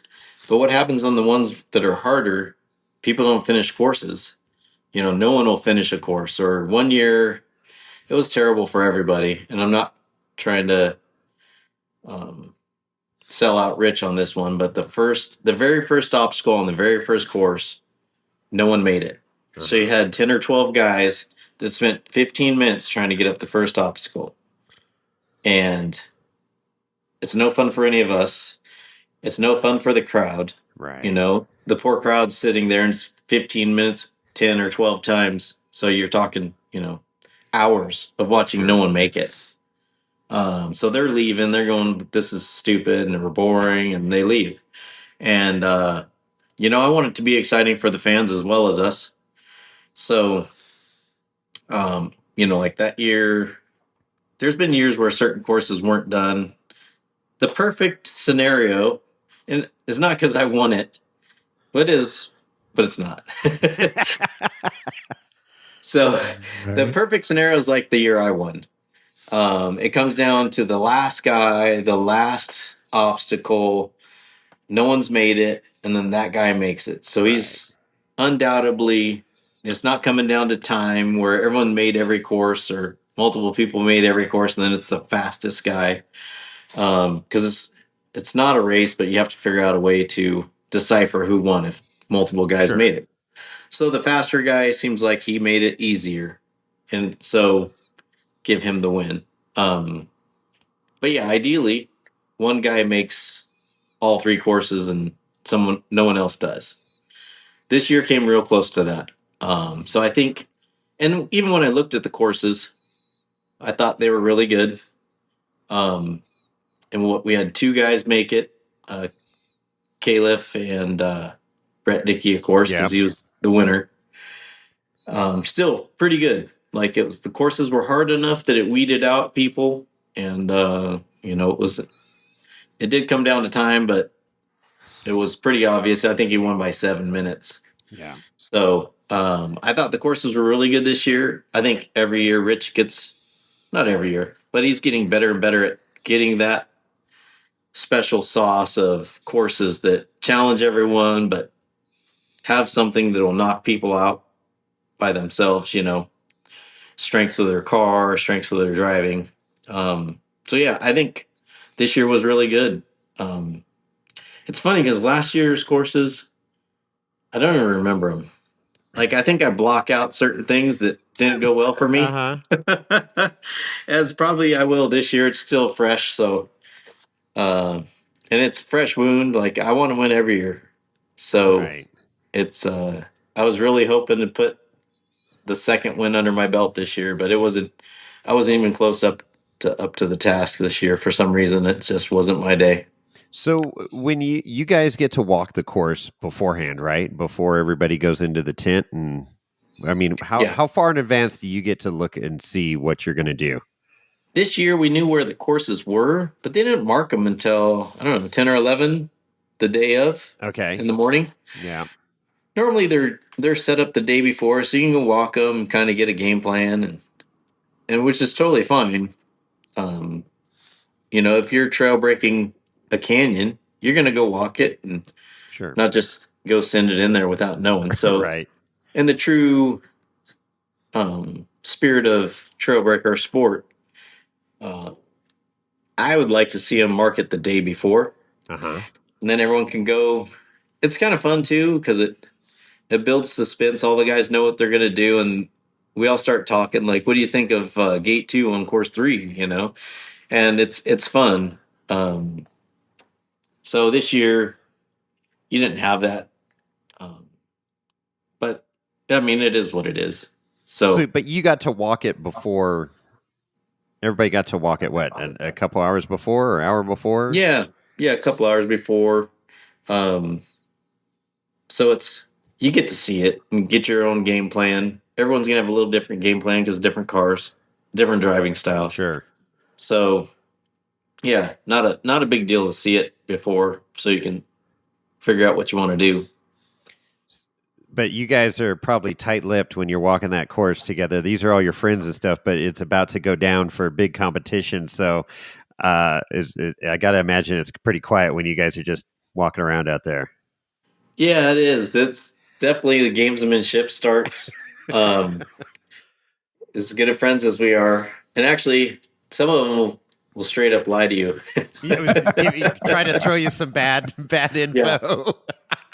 but what happens on the ones that are harder, people don't finish courses. No one will finish a course. Or one year, it was terrible for everybody. And I'm not trying to um, sell out Rich on this one, but the very first obstacle on the very first course, no one made it. Uh So you huh. had 10 or 12 guys that spent 15 minutes trying to get up the first obstacle. And it's no fun for any of us. It's no fun for the crowd. Right. The poor crowd's sitting there, and it's 15 minutes, 10 or 12 times. So you're talking, hours of watching no Sure. one make it. So they're leaving. They're going, this is stupid and we're boring, and they leave. And, I want it to be exciting for the fans as well as us. So, like that year, there's been years where certain courses weren't done. The perfect scenario, and it's not because I won it, but it is, but it's not. So the Right. perfect scenario is like the year I won. It comes down to the last guy, the last obstacle. No one's made it, and then that guy makes it. So Right. he's undoubtedly. It's not coming down to time where everyone made every course or multiple people made every course, and then it's the fastest guy. Because it's not a race, but you have to figure out a way to decipher who won if multiple guys Sure. made it. So the faster guy seems like he made it easier, and so give him the win. Um, but yeah, ideally, one guy makes all three courses and no one else does. This year came real close to that. So I think, and even when I looked at the courses, I thought they were really good. And what we had two guys make it, uh, Caliph and Brett Dickey, of course, Yeah. because he was the winner. Still pretty good. Like the courses were hard enough that it weeded out people, and it did come down to time, but it was pretty obvious. I think he won by 7 minutes. Yeah. So I thought the courses were really good this year. I think every year Rich gets, not every year, but he's getting better and better at getting that special sauce of courses that challenge everyone, but have something that will knock people out by themselves, strengths of their car, strengths of their driving. So yeah, I think this year was really good. Um, it's funny because last year's courses, I don't even remember them. Like I think I block out certain things that didn't go well for me. Uh-huh. As probably I will this year. It's still fresh, so and it's fresh wound. Like I want to win every year, so Right. it's I was really hoping to put the second win under my belt this year, but it wasn't. I wasn't even close up to the task this year for some reason. It just wasn't my day. So when you guys get to walk the course beforehand, right? Before everybody goes into the tent, and I mean, how Yeah, how far in advance do you get to look and see what you're going to do? this year we knew where the courses were, but they didn't mark them until I don't know 10 or 11, the day of Okay. in the morning. Yeah. Normally they're set up the day before, so you can go walk them, kind of get a game plan, and which is totally fine. Um, if you're trail breaking a canyon, you're going to go walk it and Sure. not just go send it in there without knowing. So, Right. in the true spirit of trail breaker sport, uh, I would like to see them mark it the day before, Uh-huh. and then everyone can go. It's kind of fun too because it builds suspense. All the guys know what they're going to do, and we all start talking. Like, what do you think of Gate 2 on Course 3? And it's fun. Um, so this year you didn't have that, um, but I mean, it is what it is. So, So but you got to walk it before everybody got to walk it. What, a couple hours before or hour before? yeah, yeah, a couple hours before. Um, so you get to see it and get your own game plan. Everyone's gonna have a little different game plan because different cars, different driving styles. Sure. So yeah, not a big deal to see it before, so you can figure out what you want to do. But you guys are probably tight-lipped when you're walking that course together. These are all your friends and stuff, but it's about to go down for a big competition. So, I got to imagine it's pretty quiet when you guys are just walking around out there. Yeah, it is. That's definitely the gamesmanship starts. Um, as good of friends as we are, and actually, some of them will straight up lie to you. Try to throw you some bad Yeah, info.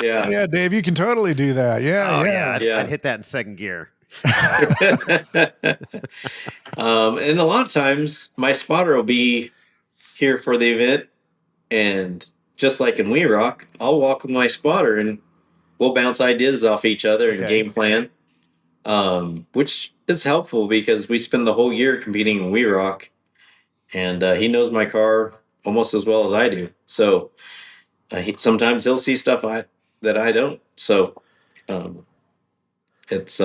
yeah, Yeah, Dave, you can totally do that. Yeah, Oh yeah. yeah, yeah. I'd hit that in second gear. And a lot of times, my spotter will be here for the event, and just like in We Rock, I'll walk with my spotter, and we'll bounce ideas off each other and Okay. game plan, which is helpful because we spend the whole year competing in We Rock, and he knows my car almost as well as I do. So sometimes he'll see stuff that I don't. So um, it's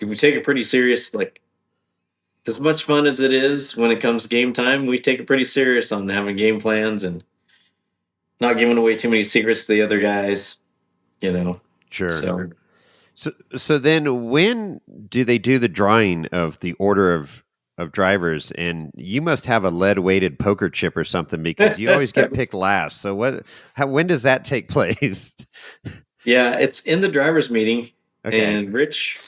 we take it pretty serious. Like as much fun as it is when it comes game time, we take it pretty serious on having game plans and not giving away too many secrets to the other guys, you know. Sure. So So then when do they do the drawing of the order of drivers? And you must have a lead weighted poker chip or something because you always get picked last. So when does that take place? yeah, it's in the driver's meeting, Okay. and Rich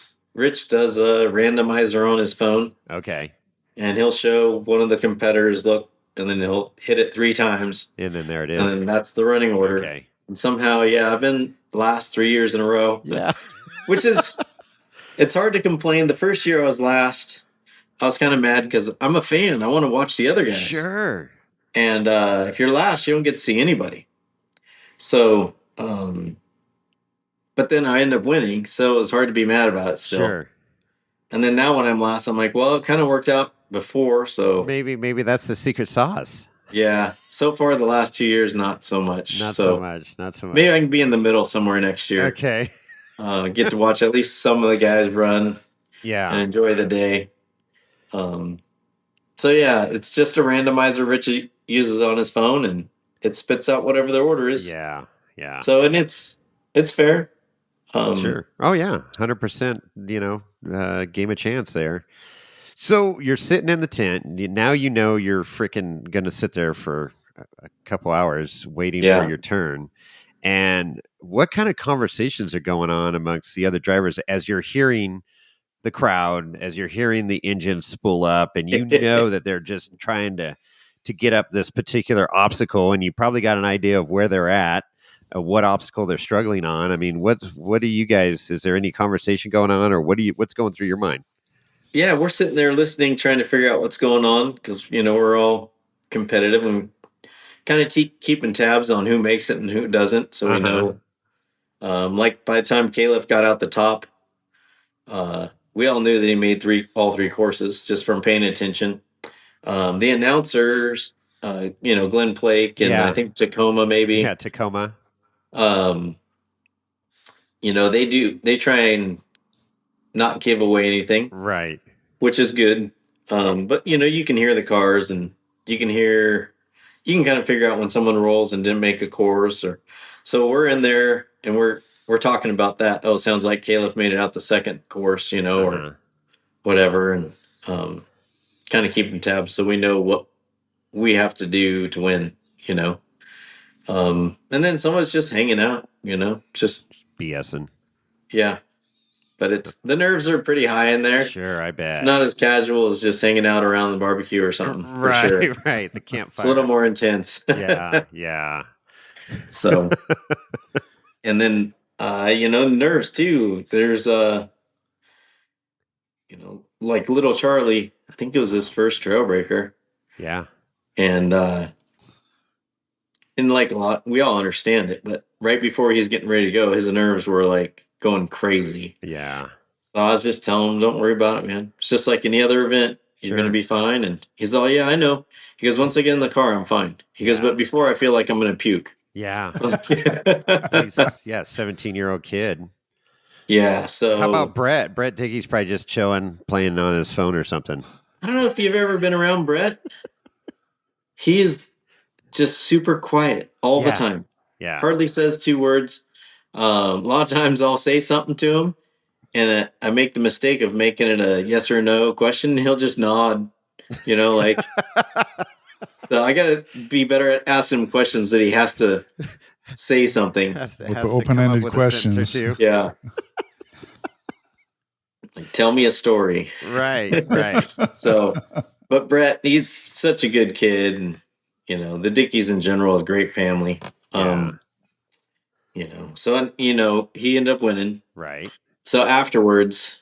does a randomizer on his phone, Okay. and he'll show one of the competitors look, and then he'll hit it 3 times, And then there it and is. then that's the running order. Okay. And somehow, yeah, I've been the last 3 years in a row. Yeah. Which is, it's hard to complain. The first year I was last, I was kind of mad because I'm a fan. I want to watch the other guys. Sure. And if you're last, you don't get to see anybody. So, but then I end up winning, so it was hard to be mad about it still. Sure. And then now when I'm last, I'm like, well, it kind of worked out before, so Maybe that's the secret sauce. yeah. So far, the last 2 years, not so much. Not so much. Not so much. Maybe I can be in the middle somewhere next year. Okay. Get to watch at least some of the guys run and Yeah. enjoy the day. So yeah, it's just a randomizer Richie uses on his phone, and it spits out whatever their order is. Yeah. Yeah. So and it's fair. Sure. Oh yeah, 100%. Game of chance there. So you're sitting in the tent. Now you know you're freaking gonna sit there for a couple hours waiting Yeah. for your turn. And what kind of conversations are going on amongst the other drivers as you're hearing the crowd, as you're hearing the engine spool up, and you know that they're just trying to get up this particular obstacle, and you probably got an idea of where they're at, what obstacle they're struggling on. I mean, what do you guys? Is there any conversation going on, or what's going through your mind? Yeah, we're sitting there listening, trying to figure out what's going on because we're all competitive and kind of keeping tabs on who makes it and who doesn't, so we know. Like by the time Caleb got out the top, we all knew that he made all three courses just from paying attention. The announcers, Glenn Plake and Yeah. I think Tacoma maybe. Yeah, Tacoma. They try and not give away anything, Right. which is good. But you can hear the cars, and you can kind of figure out when someone rolls and didn't make a course, or so we're in there and we're talking about that. Oh, sounds like Caleb made it out the second course, or whatever, and kind of keeping tabs so we know what we have to do to win, and then someone's just hanging out, just BSing. yeah. But the nerves are pretty high in there. Sure, I bet. It's not as casual as just hanging out around the barbecue or something. Right, for sure. right. The campfire. It's a little more intense. Yeah. So, and then nerves too. There's like little Charlie. I think it was his first trailbreaker. Yeah. And like a lot, we all understand it. But right before he's getting ready to go, his nerves were like going crazy. Yeah. So I was just telling him, don't worry about it, man. It's just like any other event. You're going to be fine. And he's all, yeah, I know. He goes, once I get in the car, I'm fine. He goes, but before I feel like I'm going to puke. Yeah. 17-year-old kid. Yeah. So how about Brett? Brett Dickey's probably just chilling, playing on his phone or something. I don't know if you've ever been around Brett. He is just super quiet all the time. Yeah. Hardly says 2 words. A lot of times I'll say something to him, and I make the mistake of making it a yes or no question. And he'll just nod, like. So I got to be better at asking him questions that he has to say something. With the open-ended questions. Yeah. Like, tell me a story. Right. So, but Brett, he's such a good kid, and the Dickies in general is a great family. So he ended up winning. Right. So afterwards,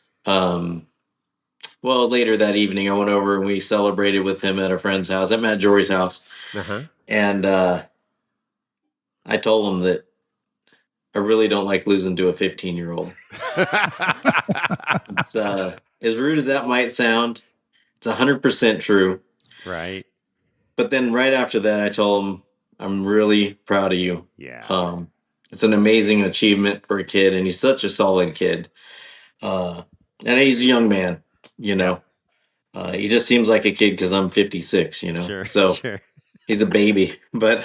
later that evening, I went over and we celebrated with him at a friend's house, at Matt Jory's house. And I told him that I really don't like losing to a 15-year-old. It's as rude as that might sound, it's 100% true. Right. But then right after that, I told him, I'm really proud of you. Yeah. It's an amazing achievement for a kid, and he's such a solid kid. And he's a young man, he just seems like a kid because I'm 56, Sure, so sure. He's a baby. But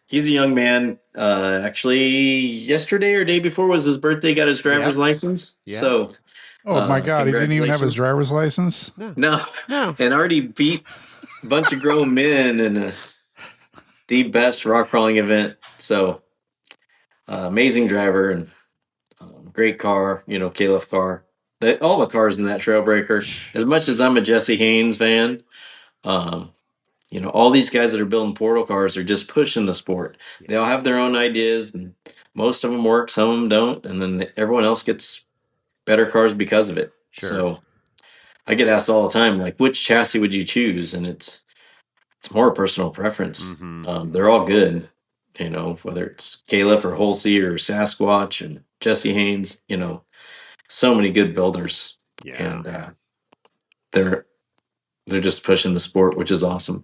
He's a young man. Actually, yesterday or day before was his birthday. Got his driver's license. Yeah. So, Oh my God, he didn't even have his congratulations. driver's license. No, No. and already beat a bunch of grown men in the best rock crawling event. So, amazing driver and great car. Caleb car. All the cars in that Trailbreaker. As much as I'm a Jesse Haynes fan, um, all these guys that are building portal cars are just pushing the sport. Yeah. They all have their own ideas, and most of them work, some of them don't, and then everyone else gets better cars because of it. Sure. So I get asked all the time, like, which chassis would you choose? And it's more personal preference. Mm-hmm. They're all good, whether it's Caliph or Holsey or Sasquatch and Jesse Haynes. So many good builders, Yeah. and they're just pushing the sport, which is awesome.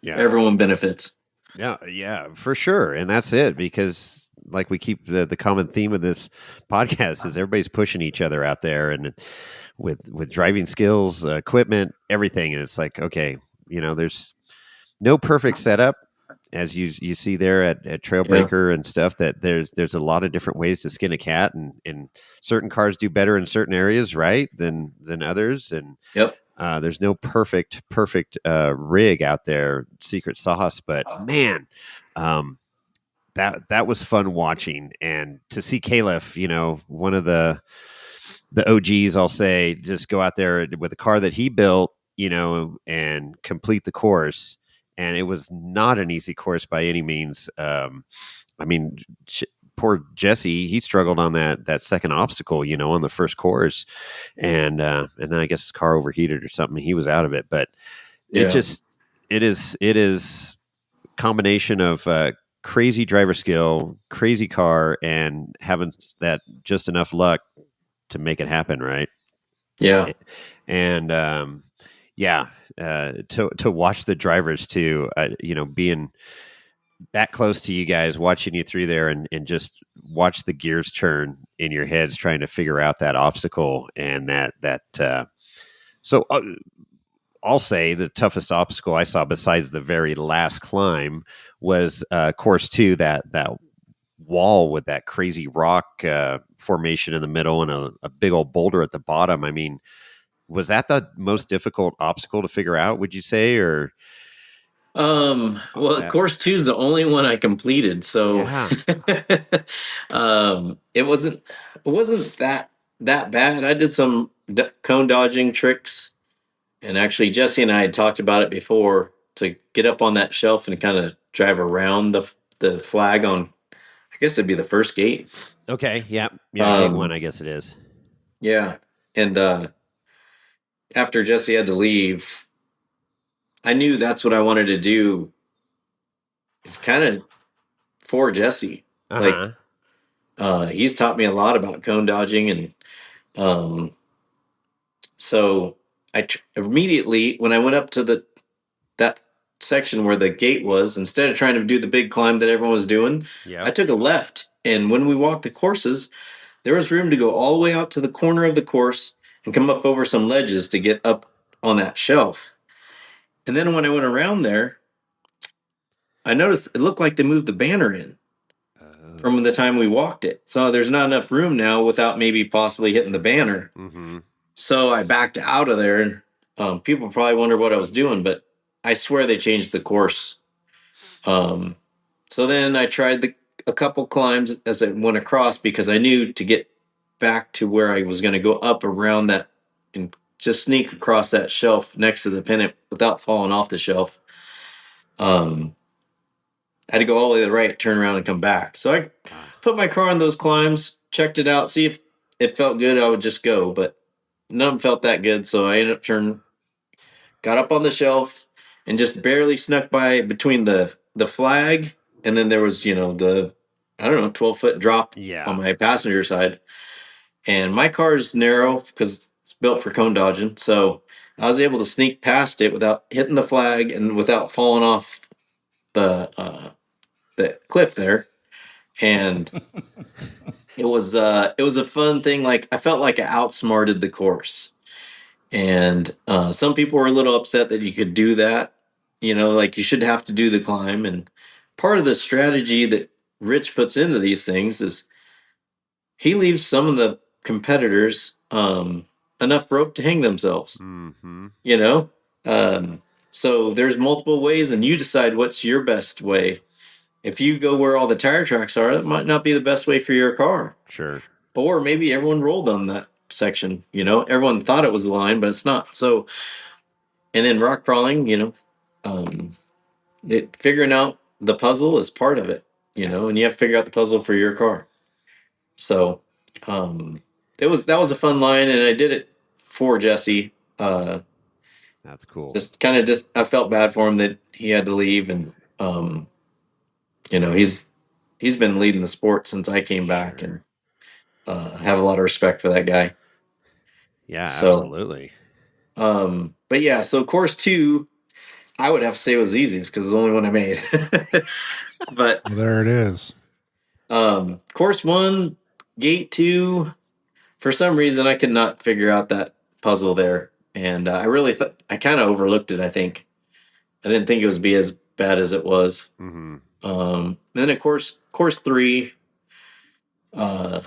Yeah. Everyone benefits. Yeah, for sure. And that's it, because like we keep the common theme of this podcast is everybody's pushing each other out there, and with driving skills, equipment, everything. And it's like, okay, there's no perfect setup, as you see there at Trailbreaker and stuff, that there's a lot of different ways to skin a cat, and certain cars do better in certain areas, right, than others. And Yep. there's no perfect rig out there, secret sauce, but man, that was fun watching, and to see Caliph, one of the OGs, I'll say, just go out there with a car that he built, and complete the course. And it was not an easy course by any means. I mean, poor Jesse, he struggled on that second obstacle, on the first course, and then I guess his car overheated or something. He was out of it, but it is combination of crazy driver skill, crazy car, and having that just enough luck to make it happen, right? Yeah. And to watch the drivers too, being that close to you guys, watching you through there, and just watch the gears turn in your heads trying to figure out that obstacle, and so I'll say the toughest obstacle I saw, besides the very last climb, was course 2, that wall with that crazy rock formation in the middle and a big old boulder at the bottom. I mean, was that the most difficult obstacle to figure out, would you say? Or well, course 2 is the only one I completed, so yeah. it wasn't that bad. I did some cone dodging tricks, and actually Jesse and I had talked about it before, to get up on that shelf and kind of drive around the flag on, I guess it'd be the first gate. Okay, yeah, gate 1, I guess it is. Yeah, and after Jesse had to leave, I knew that's what I wanted to do, kind of for Jesse. Uh-huh. Like, he's taught me a lot about cone dodging, and so I immediately, when I went up to that section where the gate was, instead of trying to do the big climb that everyone was doing, I took a left. And when we walked the courses, there was room to go all the way out to the corner of the course and come up over some ledges to get up on that shelf. And then when I went around there, I noticed it looked like they moved the banner in from the time we walked it. So there's not enough room now without maybe possibly hitting the banner. Mm-hmm. So I backed out of there, and people probably wonder what I was doing, but I swear they changed the course. So then I tried a couple climbs as I went across, because I knew to get back to where I was going to go up around that and just sneak across that shelf next to the pennant without falling off the shelf. I had to go all the way to the right, turn around, and come back. So I put my car on those climbs, checked it out, see if it felt good. I would just go, but none of them felt that good. So I ended up got up on the shelf, and just barely snuck by between the flag, and then there was, the, I don't know, 12-foot drop on my passenger side. And my car is narrow because it's built for cone dodging. So I was able to sneak past it without hitting the flag and without falling off the cliff there. And it was a fun thing. Like, I felt like I outsmarted the course. And some people were a little upset that you could do that, like you should have to do the climb. part of the strategy that Rich puts into these things is he leaves some of the competitors enough rope to hang themselves. Mm-hmm. You know, so there's multiple ways, and you decide what's your best way. If you go where all the tire tracks are, that might not be the best way for your car. Sure. Or maybe everyone rolled on that section. You know, everyone thought it was the line, but it's not. So, and in rock crawling, you know, figuring out the puzzle is part of it. You know, and you have to figure out the puzzle for your car. So, that was a fun line, and I did it for Jesse. That's cool. Just I felt bad for him that he had to leave, and you know, he's been leading the sport since I came back, Sure. and have a lot of respect for that guy. Yeah, So, absolutely. but yeah, so course 2, I would have to say was the easiest because it's the only one I made. But Well, there it is. course 1, gate 2, for some reason I could not figure out that puzzle there, and I really I kind of overlooked it. I think I didn't think it would be as bad as it was. Mm-hmm. Then of course, course 3, uh,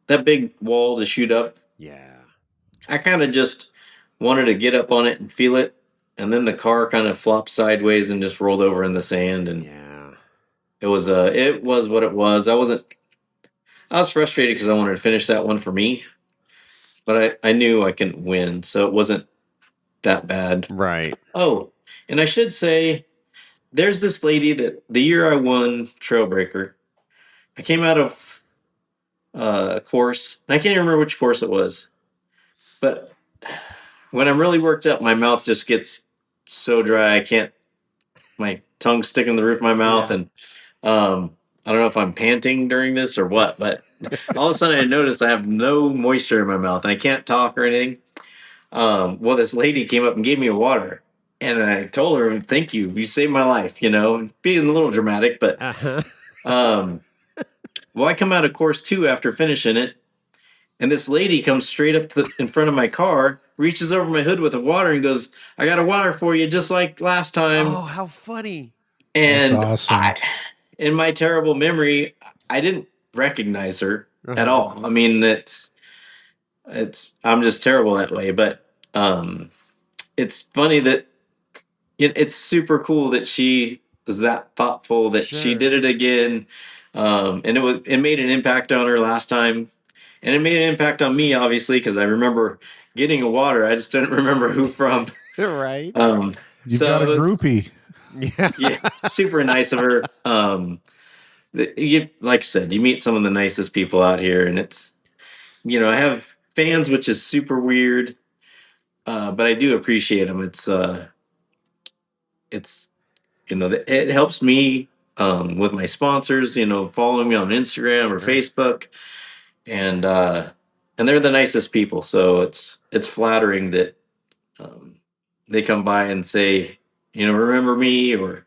that big wall to shoot up. Yeah. I kind of just wanted to get up on it and feel it, and then the car kind of flopped sideways and just rolled over in the sand, and Yeah. it was what it was. I was frustrated because I wanted to finish that one for me, but I knew I couldn't win, so it wasn't that bad. Right. Oh, and I should say, there's this lady that the year I won Trailbreaker, I came out of a course, and I can't even remember which course it was, but when I'm really worked up, my mouth just gets so dry. I can't, my tongue sticking to the roof of my mouth. Yeah. And I don't know if I'm panting during this or what, but all of a sudden I notice I have no moisture in my mouth and I can't talk or anything. Well, this lady came up and gave me a water. And I told her, thank you. You saved my life, you know, being a little dramatic. But Uh-huh. well, I come out of course 2 after finishing it. And this lady comes straight up in front of my car, reaches over my hood with a water and goes, I got a water for you just like last time. Oh, how funny. And That's awesome. in my terrible memory, I didn't recognize her at Uh-huh. all. I mean, I'm just terrible that way. But it's funny that it's super cool that she was that thoughtful that she Sure. did it again. And it made an impact on her last time. And it made an impact on me, obviously, because I remember getting a water. I just didn't remember who from. Right. You've So got a it was- groupie. Yeah. Yeah, super nice of her. Like I said, you meet some of the nicest people out here, and it's, you know, I have fans, which is super weird, but I do appreciate them. It's you know, it helps me with my sponsors. You know, following me on Instagram or Sure. Facebook, and they're the nicest people. So it's flattering that they come by and say, you know, remember me, or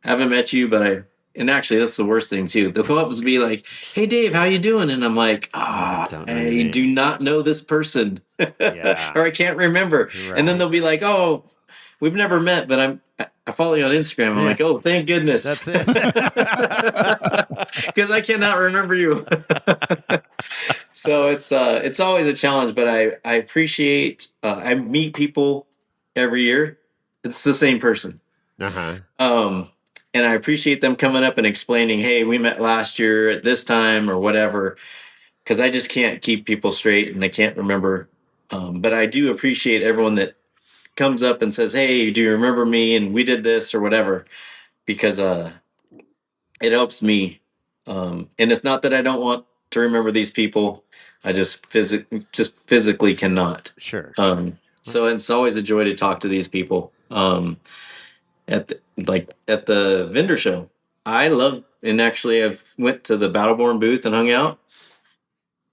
haven't met you, but and actually that's the worst thing too. They'll come up and be like, hey Dave, how you doing? And I'm like, Don't know your I name. do not know this person. Yeah. Or I can't remember. Right. And then they'll be like, oh, we've never met, but I follow you on Instagram. I'm Yeah. like, oh, thank goodness. That's it. Because I cannot remember you. So it's always a challenge, but I appreciate I meet people every year. It's the same person. Uh-huh. And I appreciate them coming up and explaining, hey, we met last year at this time or whatever, because I just can't keep people straight and I can't remember. But I do appreciate everyone that comes up and says, hey, do you remember me? And we did this or whatever, because it helps me. And it's not that I don't want to remember these people. I just physically cannot. Sure. So it's always a joy to talk to these people. At the vendor show, I love, and actually I've went to the Battleborn booth and hung out,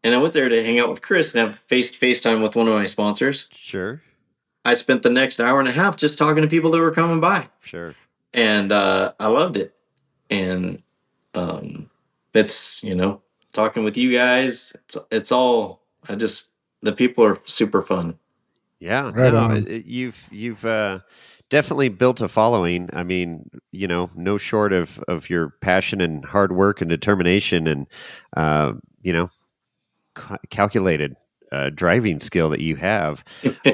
and I went there to hang out with Chris and have face time with one of my sponsors. Sure. I spent the next hour and a half just talking to people that were coming by, Sure. and I loved it. And it's, you know, talking with you guys. It's all, the people are super fun. Yeah. Right no, on. you've definitely built a following. I mean, no short of your passion and hard work and determination and, uh, you know, calculated driving skill that you have.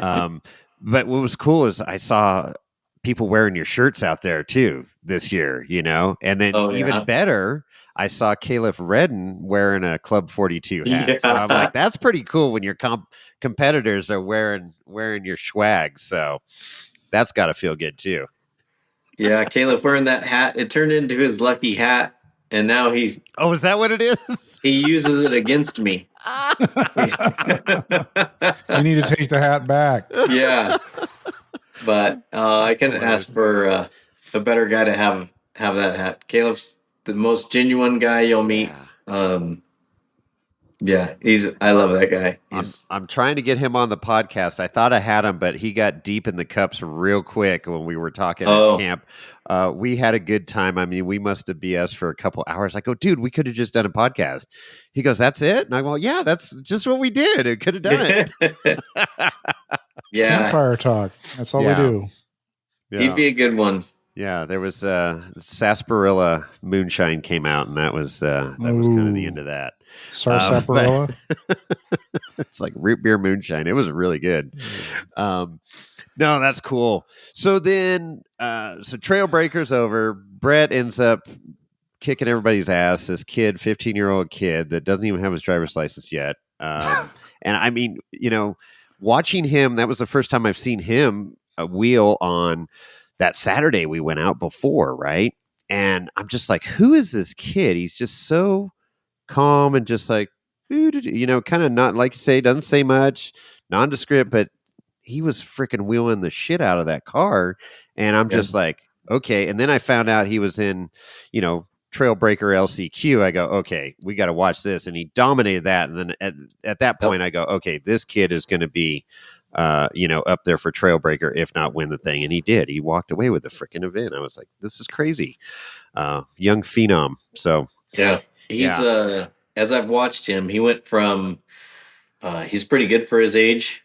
Um, but what was cool is I saw people wearing your shirts out there too this year, and then Oh even yeah, better, I saw Caleb Redden wearing a Club 42 hat. So I'm yeah, like, that's pretty cool when your competitors are wearing your swag. So that's got to feel good too. yeah. Caleb wearing that hat, it turned into his lucky hat, and now Oh, is that what it is? he uses it against me. You need to take the hat back. Yeah, but I That's couldn't hilarious. ask for a better guy to have that hat. Caleb's the most genuine guy you'll meet. Yeah. Yeah, I love that guy. I'm trying to get him on the podcast. I thought I had him, but he got deep in the cups real quick when we were talking at Oh, camp. We had a good time. I mean, we must have BS for a couple hours. I go, dude, we could have just done a podcast. He goes, that's it? And I go, yeah, that's just what we did. We could have done it. yeah, Campfire talk. That's all we Yeah. do. he'd be a good one. Yeah, there was sarsaparilla moonshine came out, and that was kind of the end of that. Sarsaparilla. It's like root beer moonshine. It was really good. No, that's cool. So then, so Trail Breakers over. Brett ends up kicking everybody's ass. This kid, 15-year-old kid that doesn't even have his driver's license yet. And I mean, watching him, that was the first time I've seen him wheel on that Saturday we went out before, right? And I'm just like, who is this kid? He's just so calm and just like, kind of not, like you say, doesn't say much, nondescript, but he was freaking wheeling the shit out of that car. And I'm just like, okay. And then I found out he was in, Trail Breaker LCQ. I go, okay, we got to watch this. And he dominated that. And then at that point, I go, okay, this kid is going to be, up there for Trail Breaker, if not win the thing. And he did. He walked away with the freaking event. I was like, this is crazy. Young phenom. So, Yeah, he's as I've watched him, he went from he's pretty good for his age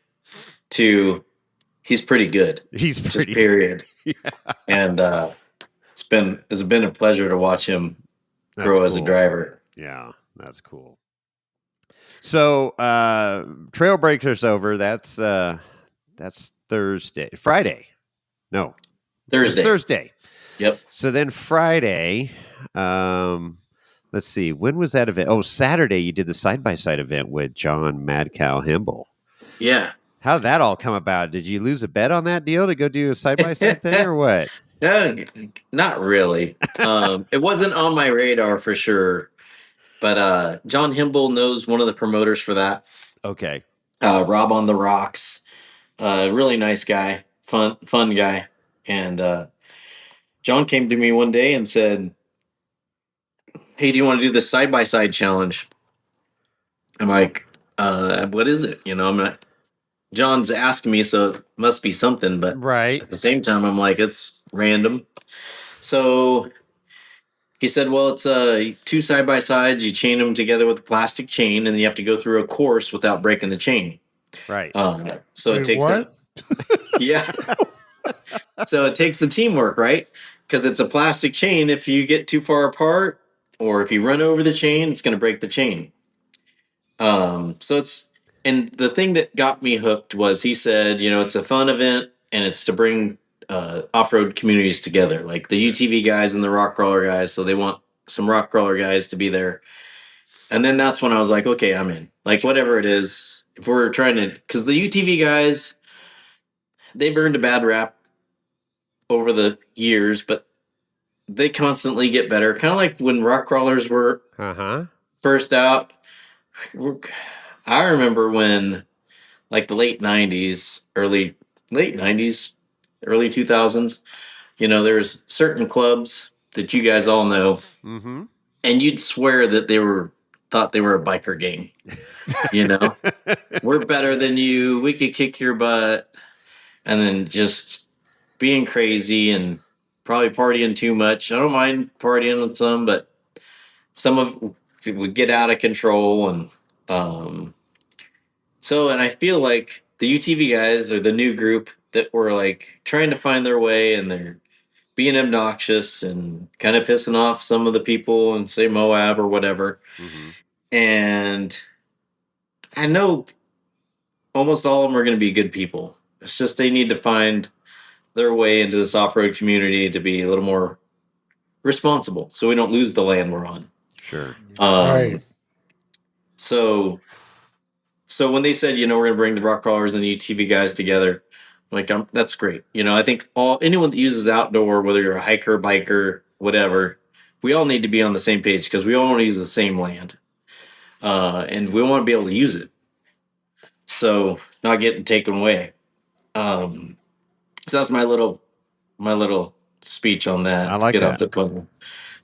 to he's pretty good. he's Just pretty. period. Yeah. And it's been a pleasure to watch him grow as a cool. driver. Yeah, that's cool. So Trail Breakers over. That's Thursday. Friday. No. Thursday. It's Thursday. Yep. So then Friday, let's see, when was that event? Oh, Saturday you did the side-by-side event with John Mad Cow Himble. Yeah. How'd that all come about? Did you lose a bet on that deal to go do a side-by-side thing or what? No, not really. It wasn't on my radar for sure. But John Himble knows one of the promoters for that. Okay. Rob on the Rocks. Really nice guy. Fun guy. And John came to me one day and said, hey, do you want to do the side-by-side challenge? I'm like, what is it? I'm not. John's asking me, so it must be something. But right. at the same time, I'm like, it's random. So he said, well, it's 2 side-by-sides. You chain them together with a plastic chain, and then you have to go through a course without breaking the chain. Right. So Wait, it takes what? yeah. So it takes the teamwork, right? Because it's a plastic chain. If you get too far apart, or if you run over the chain, it's going to break the chain. And the thing that got me hooked was he said, it's a fun event and it's to bring off-road communities together, like the UTV guys and the rock crawler guys. So they want some rock crawler guys to be there. And then that's when I was like, okay, I'm in. Like, whatever it is, if we're trying to, because the UTV guys, they've earned a bad rap over the years, but they constantly get better. Kind of like when rock crawlers were first out. I remember when, like the late 2000s, there's certain clubs that you guys all know, and you'd swear that thought they were a biker gang. We're better than you. We could kick your butt. And then just being crazy and probably partying too much. I don't mind partying with some, but some of it would get out of control. And I feel like the UTV guys are the new group, that were like trying to find their way, and they're being obnoxious and kind of pissing off some of the people and say Moab or whatever. Mm-hmm. And I know almost all of them are going to be good people. It's just they need to find their way into this off-road community to be a little more responsible, so we don't lose the land we're on. Sure. Right. So when they said, we're going to bring the rock crawlers and the UTV guys together, like, that's great. I think anyone that uses outdoor, whether you're a hiker, biker, whatever, we all need to be on the same page because we all want to use the same land, and we want to be able to use it. So not getting taken away. So that's my little speech on that. I like Get that. off the phone.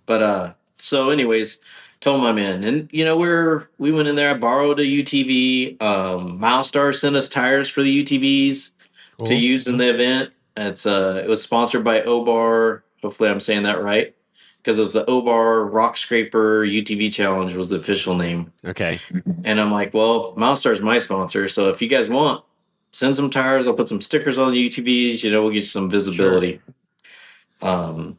But so anyways, told my men, and we went in there. I borrowed a UTV. Milestar sent us tires for the UTVs to use in the event. It was sponsored by Obar. Hopefully I'm saying that right, because it was the Obar Rock Scraper UTV Challenge was the official name. Okay. And I'm like, well, Milestar is my sponsor, so if you guys want, send some tires. I'll put some stickers on the UTVs. We'll get you some visibility. Sure.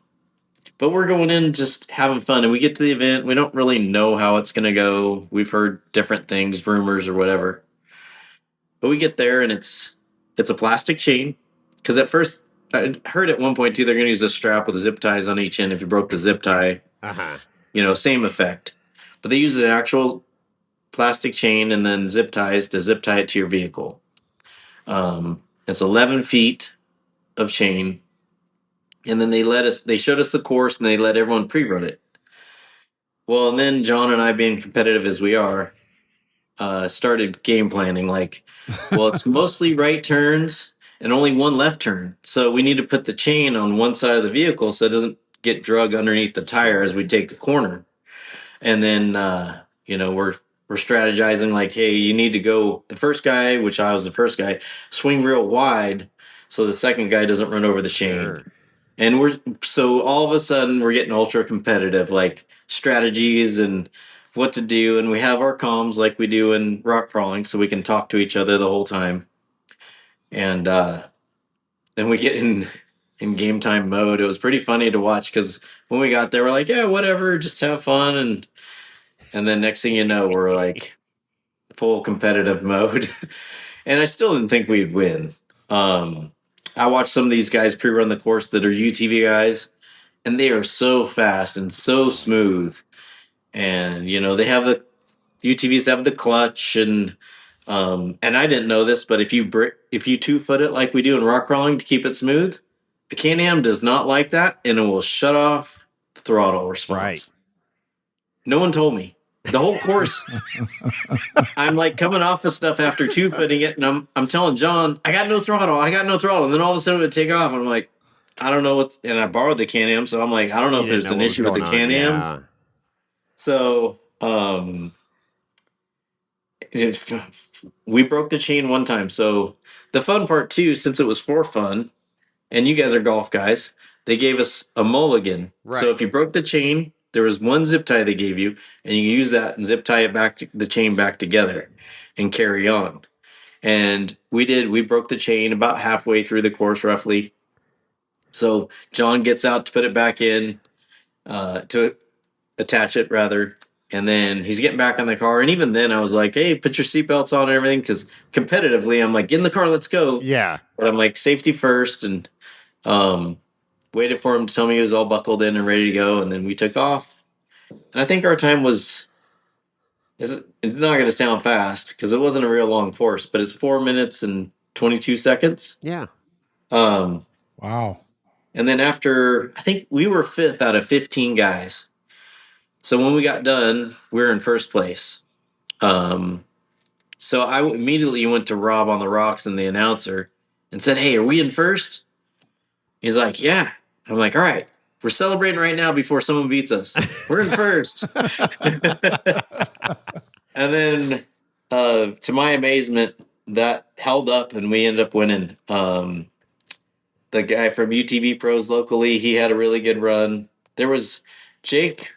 But we're going in just having fun, and we get to the event. We don't really know how it's going to go. We've heard different things, rumors or whatever. But we get there, and it's a plastic chain. Because at first, I heard at one point too, they're going to use a strap with zip ties on each end. If you broke the zip tie, same effect. But they use an actual plastic chain and then zip ties to zip tie it to your vehicle. It's 11 feet of chain. And then they showed us the course, and they let everyone pre-run it. Well, and then John and I, being competitive as we are, started game planning. Like, well, it's mostly right turns and only one left turn. So we need to put the chain on one side of the vehicle so it doesn't get drug underneath the tire as we take the corner. And then, we're strategizing like, hey, you need to go, the first guy, which I was the first guy, swing real wide so the second guy doesn't run over the chain. Sure. And so all of a sudden we're getting ultra competitive, like strategies and what to do. And we have our comms like we do in rock crawling, so we can talk to each other the whole time. And then we get in game time mode. It was pretty funny to watch because when we got there, we're like, yeah, whatever, just have fun. And then next thing you know, we're like full competitive mode. And I still didn't think we'd win. I watched some of these guys pre-run the course that are UTV guys, and they are so fast and so smooth. And, they have the UTVs have the clutch, and I didn't know this, but if you 2-foot it like we do in rock crawling to keep it smooth, the Can-Am does not like that, and it will shut off the throttle response. Right. No one told me. The whole course, I'm like coming off of stuff after 2-footing it, and I'm telling John, I got no throttle. And then all of a sudden it would take off, and I'm like, I don't know and I borrowed the Can-Am, so I'm like, I don't know if there's an issue with the Can-Am. Yeah. So, we broke the chain one time. So the fun part too, since it was for fun, and you guys are golf guys, they gave us a mulligan. Right. So if you broke the chain, there was one zip tie they gave you, and you use that and zip tie it back to the chain back together and carry on. And we broke the chain about halfway through the course, roughly. So John gets out to put it back in, to attach it rather. And then he's getting back in the car. And even then I was like, hey, put your seatbelts on and everything. Cause competitively, I'm like, get in the car, let's go. Yeah. But I'm like, safety first. And, waited for him to tell me he was all buckled in and ready to go. And then we took off. And I think our time it's not going to sound fast because it wasn't a real long course, but it's 4 minutes and 22 seconds. Yeah. Wow. And then after, I think we were 5th out of 15 guys. So when we got done, we were in first place. So I immediately went to Rob on the Rocks and the announcer and said, hey, are we in first? He's like, yeah. I'm like, all right, we're celebrating right now before someone beats us. We're in first. And then, to my amazement, that held up and we ended up winning. The guy from UTV Pros locally, he had a really good run. There was Jake,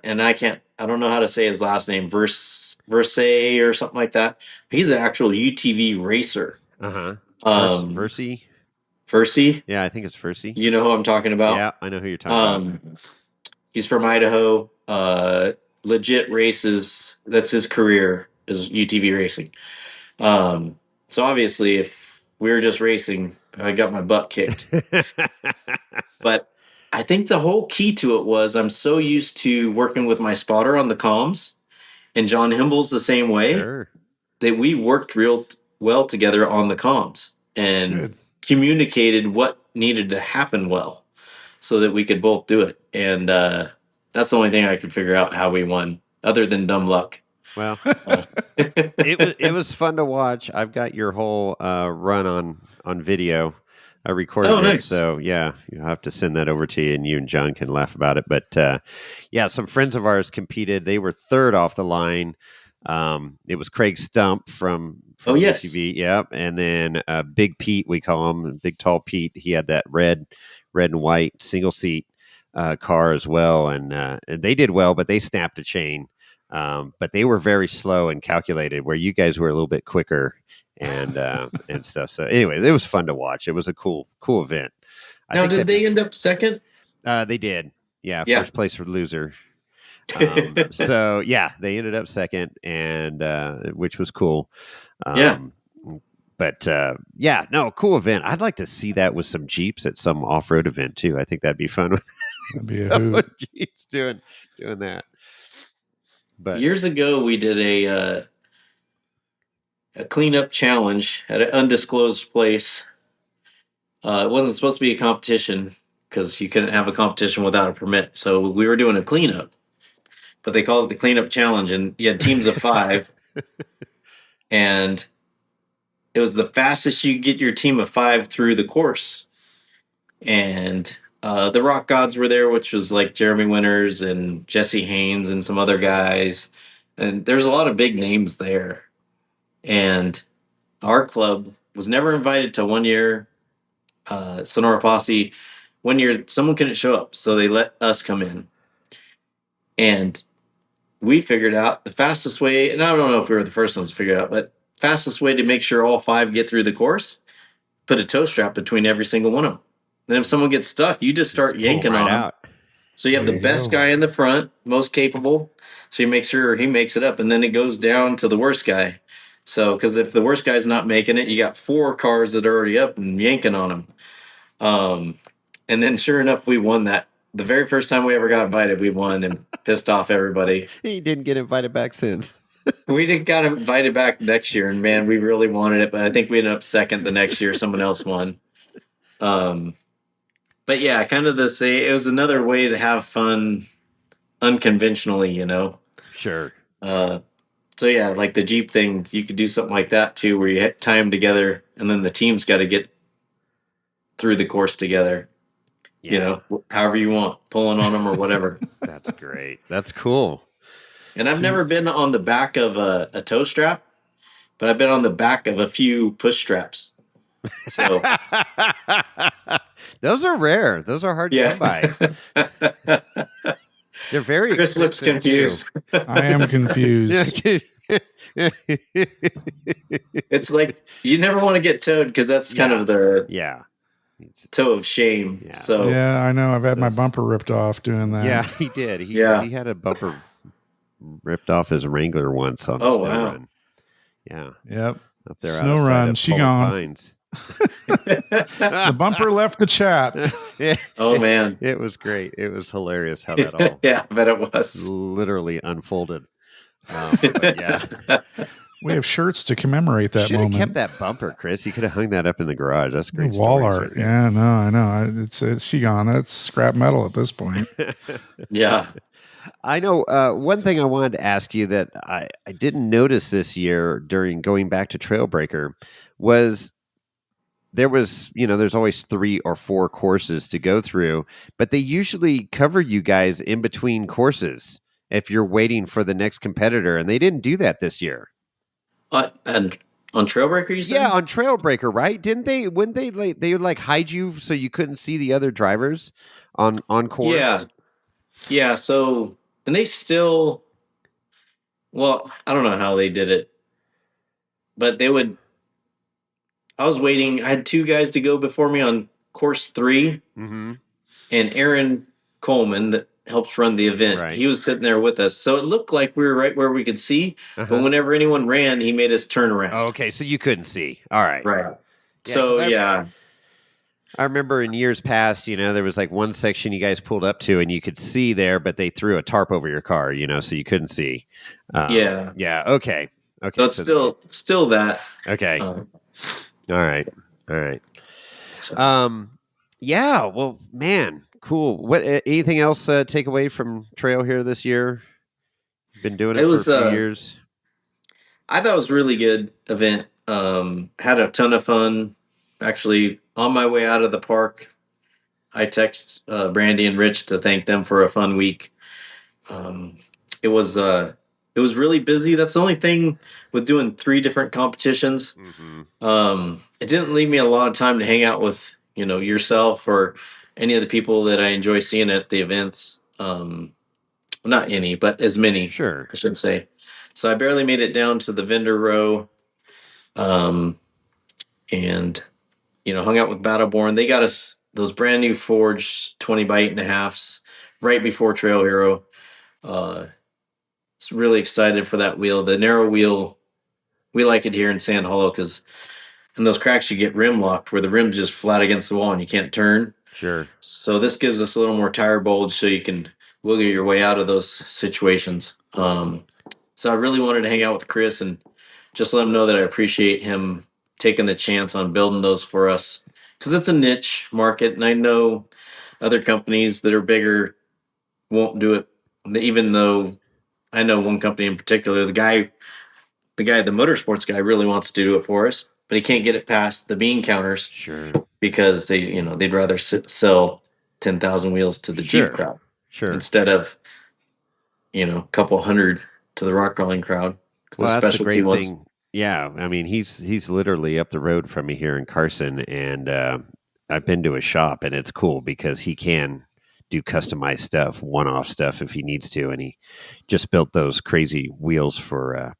and I don't know how to say his last name, Verse or something like that. He's an actual UTV racer. Uh-huh. Um, Versi. Versey, Yeah, I think it's Versi. you know who I'm talking about. Yeah, I know who you're talking about. He's from Idaho. Legit races. That's his career, is UTV racing. So obviously, if we were just racing, I got my butt kicked. But I think the whole key to it was I'm so used to working with my spotter on the comms, and John Himble's the same way, Sure. that we worked real well together on the comms and Good. communicated what needed to happen well so that we could both do it. And that's the only thing I could figure out how we won, other than dumb luck. Well, Uh, it was fun to watch. I've got your whole run on video. I recorded Oh, it, nice. so yeah, you'll have to send that over to you, and you and John can laugh about it. But yeah, some friends of ours competed. They were third off the line. It was Craig Stump from Oh, yes. UTV, yep, and then Big Pete, we call him, Big Tall Pete. He had that red and white single seat car as well, and they did well, but they snapped a chain. But they were very slow and calculated, where you guys were a little bit quicker and stuff. So, anyways, it was fun to watch. It was a cool event. I Now, think did that they end up second? they did, yeah, Yeah. first place for loser. So yeah, they ended up second, and which was cool. Yeah. But yeah, no, cool event. I'd like to see that with some Jeeps at some off-road event too. I think that'd be fun with That'd be a hoot. Jeeps doing that. But Years ago, we did a cleanup challenge at an undisclosed place. It wasn't supposed to be a competition because you couldn't have a competition without a permit. So we were doing a cleanup, but they called it the cleanup challenge, and you had teams of 5, and it was the fastest you get your team of 5 through the course. And the Rock Gods were there, which was like Jeremy Winters and Jesse Haynes and some other guys. And there's a lot of big names there. And our club was never invited to one year. Sonora Posse, one year someone couldn't show up, so they let us come in. And we figured out the fastest way, and I don't know if we were the first ones to figure it out, but fastest way to make sure all 5 get through the course, put a tow strap between every single one of them. Then if someone gets stuck, you just start pull yanking right on them. out. So you have There the you best go. guy in the front, most capable. So you make sure he makes it up, and then it goes down to the worst guy. So because if the worst guy's not making it, you got 4 cars that are already up and yanking on them. And then sure enough, we won that. The very first time we ever got invited, we won and pissed off everybody. He didn't get invited back since. We did got invited back next year, and man, we really wanted it, but I think we ended up second the next year. Someone else won. But yeah, kind of the same. It was another way to have fun unconventionally, you know. Sure. So yeah, like the Jeep thing, you could do something like that too, where you tie them together, and then the team's got to get through the course together. Yeah. You know, however you want, pulling on them or whatever. That's great. That's cool. And I've never been on the back of a tow strap, but I've been on the back of a few push straps. So those are rare. Those are hard to yeah, come by. They're very Chris looks expensive, too. confused. I am confused. It's like you never want to get towed because that's kind of the Yeah. toe of shame. Yeah. So Yeah, I know. I've had my Those- bumper ripped off doing that. Yeah, he did. Yeah. He had a bumper ripped off his Wrangler once on a Oh, snow wow. run. Yeah. Yep. Up there Snow outside run, of she Polar gone. Pines. The bumper left the chat. oh man, It was great. It was hilarious how that all yeah, I bet it was. literally unfolded. But yeah. We have shirts to commemorate that Should have moment. kept that bumper, Chris. You could have hung that up in the garage. That's great. Wall stories art. right there. Yeah, no, I know. It's she gone. That's scrap metal at this point. Yeah, I know one thing I wanted to ask you that I didn't notice this year during going back to Trailbreaker was there's always 3 or 4 courses to go through, but they usually cover you guys in between courses if you're waiting for the next competitor, and they didn't do that this year. and on Trailbreaker, you said? Yeah, on Trailbreaker, right? Didn't they? Wouldn't they would like hide you so you couldn't see the other drivers on course? Yeah, yeah. So, and they still, well, I don't know how they did it, but they would. I was waiting. I had two guys to go before me on course 3, Mm-hmm. and Aaron Coleman that helps run the event. Right. He was sitting there with us, so it looked like we were right where we could see. But Uh-huh. whenever anyone ran, he made us turn around. Oh, okay, so you couldn't see. All right. Right. Yeah, So 'cause yeah, I remember in years past, there was like one section you guys pulled up to and you could see there, but they threw a tarp over your car, so you couldn't see. yeah. Yeah. Okay. So Okay. it's still that. Okay. Um, All right. All right. so. Yeah. Well, man, cool. What? Anything else take away from Trail here this year? Been doing it It for a was. few years. I thought it was a really good event. Had a ton of fun. Actually, on my way out of the park, I text Brandy and Rich to thank them for a fun week. Um, it was really busy. That's the only thing with doing 3 different competitions. Mm-hmm. It didn't leave me a lot of time to hang out with yourself or any of the people that I enjoy seeing at the events. Not any, but as many, Sure. I should say. So I barely made it down to the vendor row, and hung out with Battleborn. They got us those brand new forged 20 by 8.5s right before Trail Hero. Was really excited for that wheel. The narrow wheel, we like it here in Sand Hollow because in those cracks you get rim locked where the rim's just flat against the wall and you can't turn. Sure. So this gives us a little more tire bulge so you can wiggle your way out of those situations. So I really wanted to hang out with Chris and just let him know that I appreciate him taking the chance on building those for us because it's a niche market, and I know other companies that are bigger won't do it. Even though I know one company in particular, the motorsports guy, really wants to do it for us, but he can't get it past the bean counters Sure. because they'd rather sell 10,000 wheels to the Jeep Sure. crowd Sure. instead of a couple hundred to the rock crawling crowd. The Well, that's the specialty great ones. thing. Yeah, I mean, he's literally up the road from me here in Carson, and I've been to his shop, and it's cool because he can do customized stuff, one-off stuff if he needs to, and he just built those crazy wheels for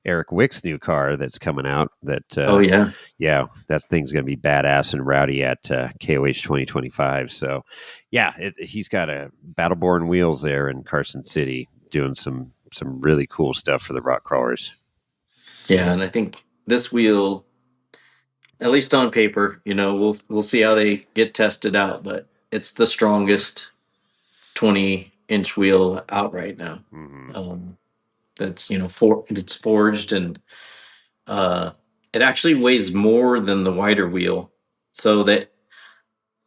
Eric Wick's new car that's coming out. That Oh yeah. yeah, that thing's going to be badass and rowdy at KOH 2025. So, yeah, he's got a Battleborn wheels there in Carson City doing some really cool stuff for the rock crawlers. Yeah, and I think this wheel, at least on paper, we'll see how they get tested out, but it's the strongest 20-inch wheel out right now. Mm-hmm. That's it's forged, and it actually weighs more than the wider wheel. So that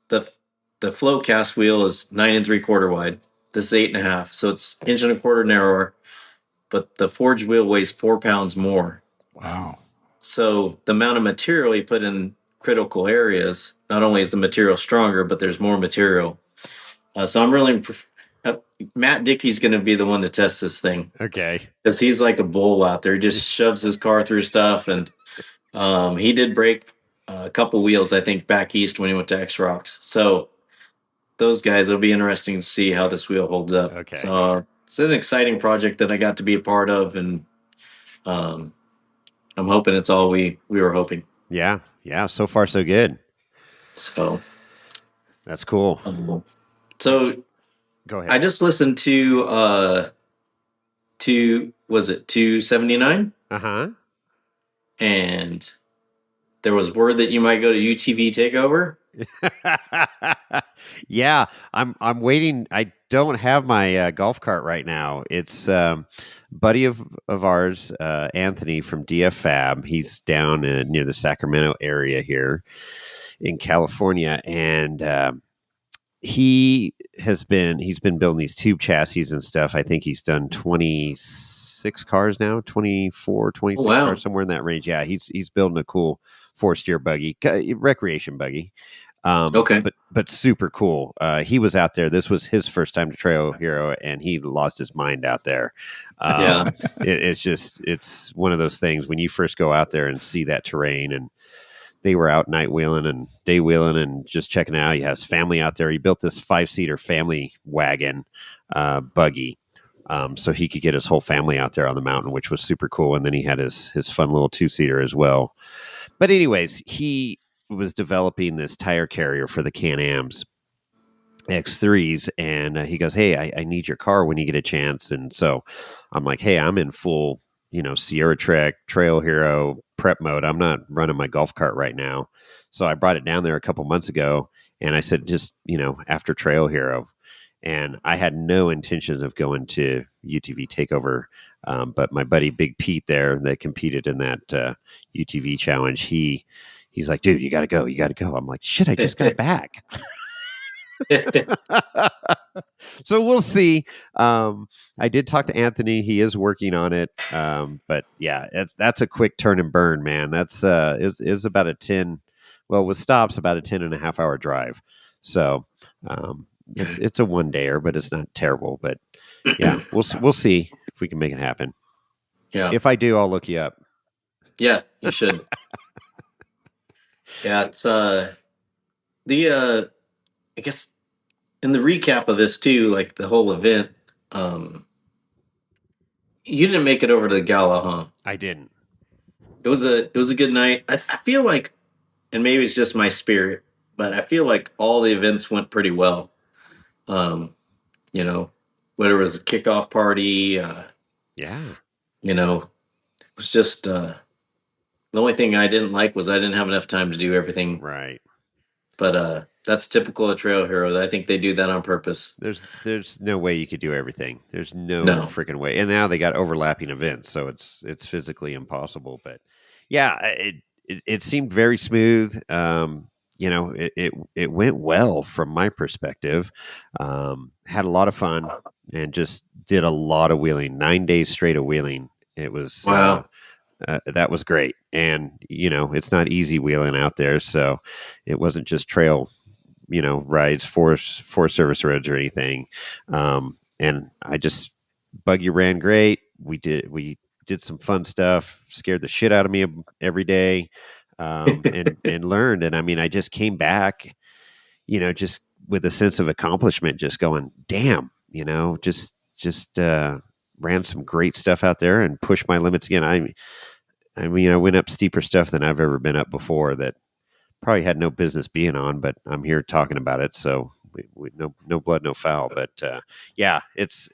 the flow cast wheel is 9 3/4 wide. This is 8.5, so it's 1.25 inches narrower. But the forged wheel weighs 4 pounds more. Wow. So the amount of material you put in critical areas, not only is the material stronger, but there's more material. So I'm really Matt Dickey's going to be the one to test this thing Okay. because he's like a bull out there. He just shoves his car through stuff, and he did break a couple wheels, I think, back east when he went to X Rocks. So those guys, it'll be interesting to see how this wheel holds up. Okay. So it's an exciting project that I got to be a part of, and I'm hoping it's all we were hoping. Yeah. So far, so good. So that's cool. So go ahead. I just listened to was it 279? Uh-huh. And there was word that you might go to UTV Takeover. Yeah, I'm waiting. I don't have my golf cart right now. It's buddy of ours, Anthony from DF Fab. He's down near the Sacramento area here in California, and he's been building these tube chassis and stuff. I think he's done 26 cars now, 24, 26 wow. cars, somewhere in that range. Yeah, he's building a cool 4-steer buggy, recreation buggy. Okay. But super cool. He was out there. This was his first time to Trail Hero, and he lost his mind out there. Yeah. It's one of those things when you first go out there and see that terrain, and they were out night wheeling and day wheeling and just checking it out. He has family out there. He built this 5-seater family wagon buggy, so he could get his whole family out there on the mountain, which was super cool. And then he had his fun little 2-seater as well. But anyways, he was developing this tire carrier for the Can-Ams X3s, and he goes, "Hey, I need your car when you get a chance." And so I'm like, "Hey, I'm in full, Sierra Trek Trail Hero prep mode. I'm not running my golf cart right now." So I brought it down there a couple months ago, and I said, just after Trail Hero. And I had no intentions of going to UTV Takeover, but my buddy Big Pete there that competed in that UTV challenge, he's like, "Dude, you got to go. You got to go." I'm like, "Shit, I just got back." So we'll see. I did talk to Anthony. He is working on it. But yeah, that's a quick turn and burn, man. That's is about a 10, well, with stops, about a 10.5 hour drive. So it's a one dayer, but it's not terrible. But yeah, we'll see if we can make it happen. Yeah. If I do, I'll look you up. Yeah, you should. Yeah, it's I guess in the recap of this too, like the whole event, you didn't make it over to the gala, huh? I didn't. It was a good night. I feel like, and maybe it's just my spirit, but I feel like all the events went pretty well. You know, whether it was a kickoff party, Yeah. it was just the only thing I didn't like was I didn't have enough time to do everything. Right. But that's typical of Trail Hero. I think they do that on purpose. There's no way you could do everything. There's no freaking way. And now they got overlapping events, so it's physically impossible. But yeah, it seemed very smooth. It went well from my perspective. Had a lot of fun and just did a lot of wheeling. 9 days straight of wheeling. It was Wow. that was great. And it's not easy wheeling out there, so it wasn't just trail rides, Forest Service roads or anything. And I just, buggy ran great. We did some fun stuff, scared the shit out of me every day, and learned. And I mean, I just came back, just with a sense of accomplishment, just going, damn, just ran some great stuff out there and pushed my limits again. I mean, I went up steeper stuff than I've ever been up before that probably had no business being on, but I'm here talking about it. So we no blood, no foul. But yeah, it's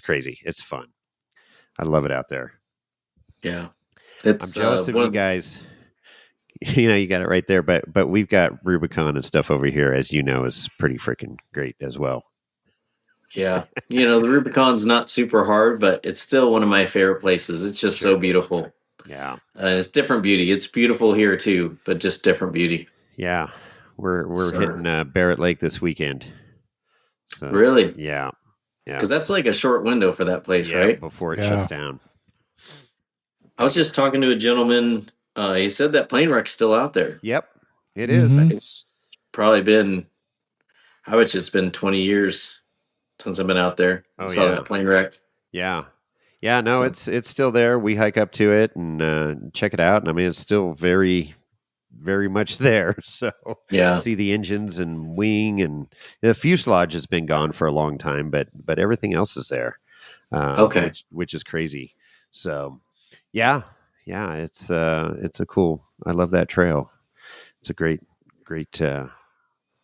crazy. It's fun. I love it out there. Yeah, I'm jealous of you guys. You got it right there. But we've got Rubicon and stuff over here, as you know, is pretty freaking great as well. Yeah, the Rubicon's not super hard, but it's still one of my favorite places. It's just so beautiful. Yeah, it's different beauty. It's beautiful here too, but just different beauty. Yeah, we're hitting Barrett Lake this weekend. So, really? Yeah. Because that's like a short window for that place, right? Before it shuts down. I was just talking to a gentleman. He said that plane wreck's still out there. Yep, it is. It's probably been, I bet it's been 20 years since I've been out there. I saw that plane wreck. Yeah. Yeah, no, it's still there. We hike up to it and check it out. And I mean, it's still very, very much there. So see the engines and wing, and the fuselage has been gone for a long time, but everything else is there. Which is crazy. So yeah, it's a cool. I love that trail. It's a great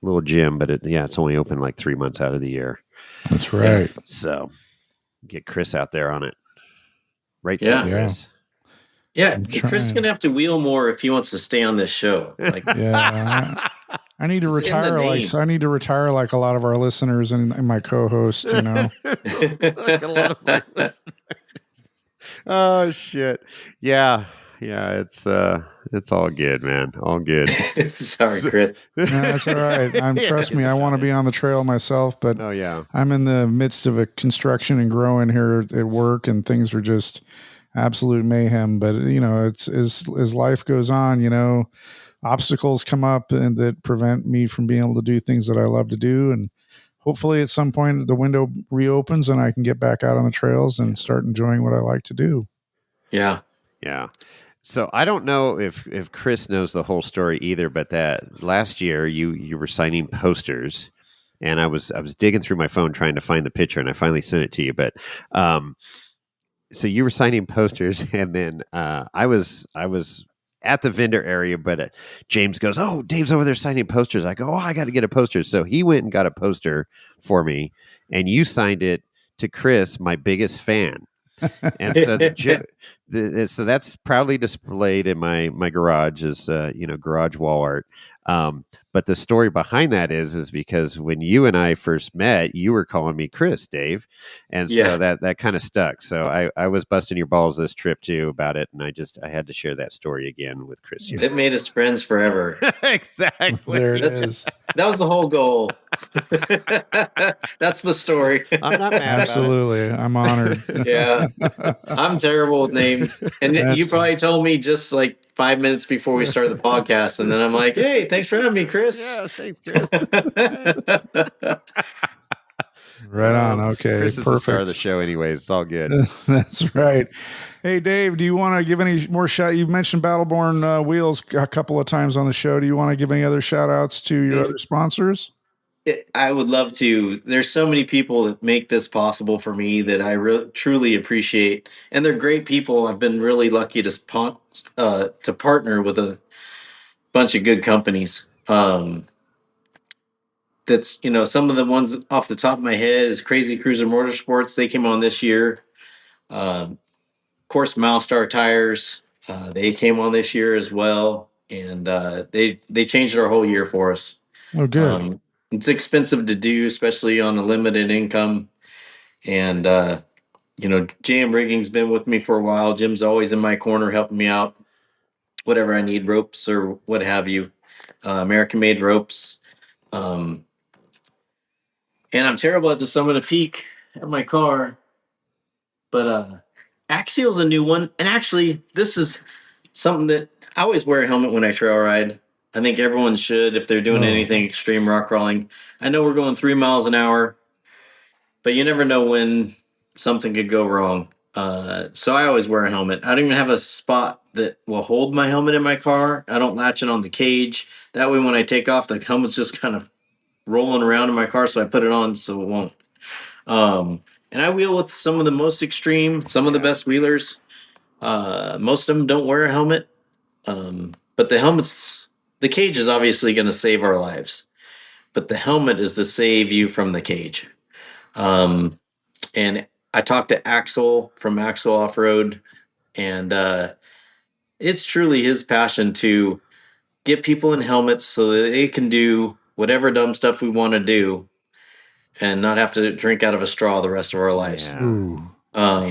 little gym, but it's only open like 3 months out of the year. That's right. So get Chris out there on it. Right. Chris. Yeah, Chris is gonna have to wheel more if he wants to stay on this show. Like, I need to retire. I need to retire like a lot of our listeners and my co-host. Like a lot of my listeners. Oh shit! Yeah. It's all good, man. All good. Sorry, Chris. No, that's all right. Trust me, I want to be on the trail myself, but I'm in the midst of a construction and growing here at work, and things are just absolute mayhem. But it's as life goes on, obstacles come up and that prevent me from being able to do things that I love to do. And hopefully at some point the window reopens and I can get back out on the trails and start enjoying what I like to do. Yeah. Yeah. So I don't know if Chris knows the whole story either, but that last year you were signing posters, and I was digging through my phone trying to find the picture, and I finally sent it to you. But so you were signing posters, and then I was at the vendor area, but James goes, "Oh, Dave's over there signing posters." I go, "Oh, I got to get a poster." So he went and got a poster for me, and you signed it to Chris, my biggest fan. And so so that's proudly displayed in my garage as garage wall art. But the story behind that is because when you and I first met, you were calling me Chris, Dave, and so that kind of stuck. So I was busting your balls this trip too about it, and I had to share that story again with Chris. It made us friends forever. Exactly. There it is. That was the whole goal. That's the story. I'm not mad Absolutely. I'm honored. Yeah. I'm terrible with names. And you probably told me just like 5 minutes before we started the podcast. And then I'm like, hey, thanks for having me, Chris. Yeah, thanks, Chris. Right on. Okay. Chris is the star of the show anyway. It's all good. That's right. Hey, Dave, do you want to give any more shout? You've mentioned Battleborn Wheels a couple of times on the show. Do you want to give any other shout outs to your other sponsors? I would love to. There's so many people that make this possible for me that I truly appreciate, and they're great people. I've been really lucky to partner with a bunch of good companies. That's some of the ones off the top of my head is Crazy Cruiser Motorsports. They came on this year. Of course, Milestar Tires. They came on this year as well, and they changed our whole year for us. Oh, good. It's expensive to do, especially on a limited income. And, JM Rigging's been with me for a while. Jim's always in my corner helping me out, whatever I need, ropes or what have you. American made ropes. And I'm terrible at the summit of peak of my car. But Axial's a new one. And actually, this is something that I always wear a helmet when I trail ride. I think everyone should if they're doing anything extreme rock crawling. I know we're going 3 miles an hour, but you never know when something could go wrong. So I always wear a helmet. I don't even have a spot that will hold my helmet in my car. I don't latch it on the cage. That way when I take off, the helmet's just kind of rolling around in my car, so I put it on so it won't. And I wheel with some of the most extreme, some of the best wheelers. Most of them don't wear a helmet. But the cage is obviously going to save our lives. But the helmet is to save you from the cage. And I talked to Axel from Axel Off-Road, and it's truly his passion to get people in helmets so that they can do whatever dumb stuff we want to do and not have to drink out of a straw the rest of our lives. Yeah.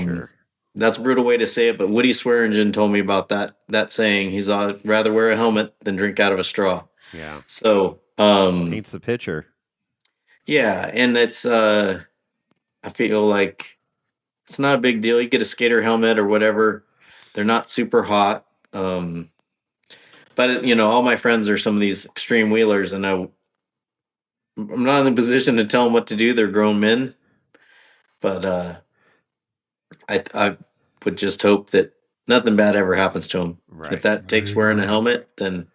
Sure. That's a brutal way to say it, but Woody Swearingen told me about that saying. He's rather wear a helmet than drink out of a straw. Yeah. So paints the picture. Yeah, and it's I feel like it's not a big deal. You get a skater helmet or whatever. They're not super hot. But all my friends are some of these extreme wheelers, and I'm not in a position to tell them what to do. They're grown men. But I would just hope that nothing bad ever happens to them. Right. If that takes wearing a helmet, then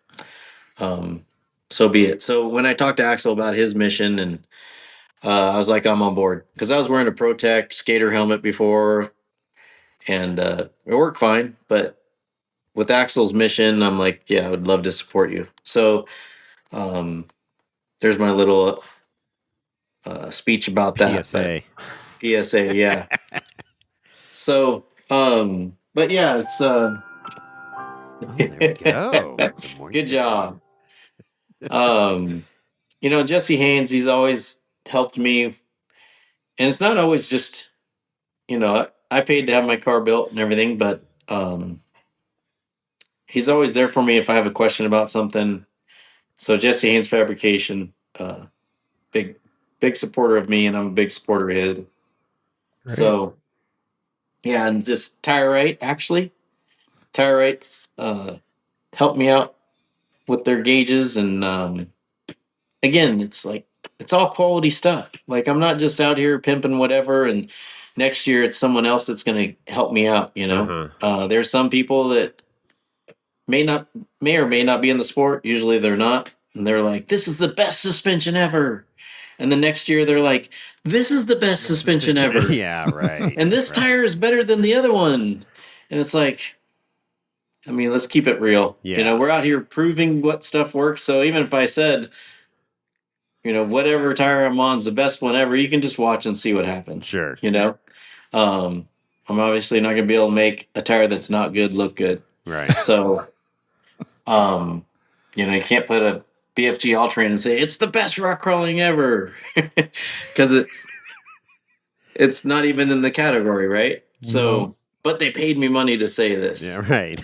so be it. So when I talked to Axel about his mission, and I was like, I'm on board, because I was wearing a ProTech skater helmet before, and it worked fine. But with Axel's mission, I'm like, yeah, I would love to support you. So there's my little speech about that. PSA, yeah. So, but yeah, it's there we go. Good job. Jesse Haynes, he's always helped me, and it's not always just, I paid to have my car built and everything, but he's always there for me if I have a question about something. So Jesse Haynes Fabrication, big supporter of me, and I'm a big supporter of his. Great. So yeah, and just Tire Right, actually. Tire Right's helped me out with their gauges, and again, it's like, it's all quality stuff. Like, I'm not just out here pimping whatever, and next year it's someone else that's going to help me out, There's some people that may or may not be in the sport. Usually they're not. And they're like, this is the best suspension ever. And the next year they're like, this is the best suspension ever. Yeah, right. And this tire is better than the other one. And it's like, I mean, let's keep it real. Yeah. We're out here proving what stuff works. So even if I said, whatever tire I'm on is the best one ever, you can just watch and see what happens. Sure. I'm obviously not going to be able to make a tire that's not good look good. Right. So, you can't put a BFG All-Terrain and say it's the best rock crawling ever, because it's not even in the category, right? So, but they paid me money to say this. Yeah, right.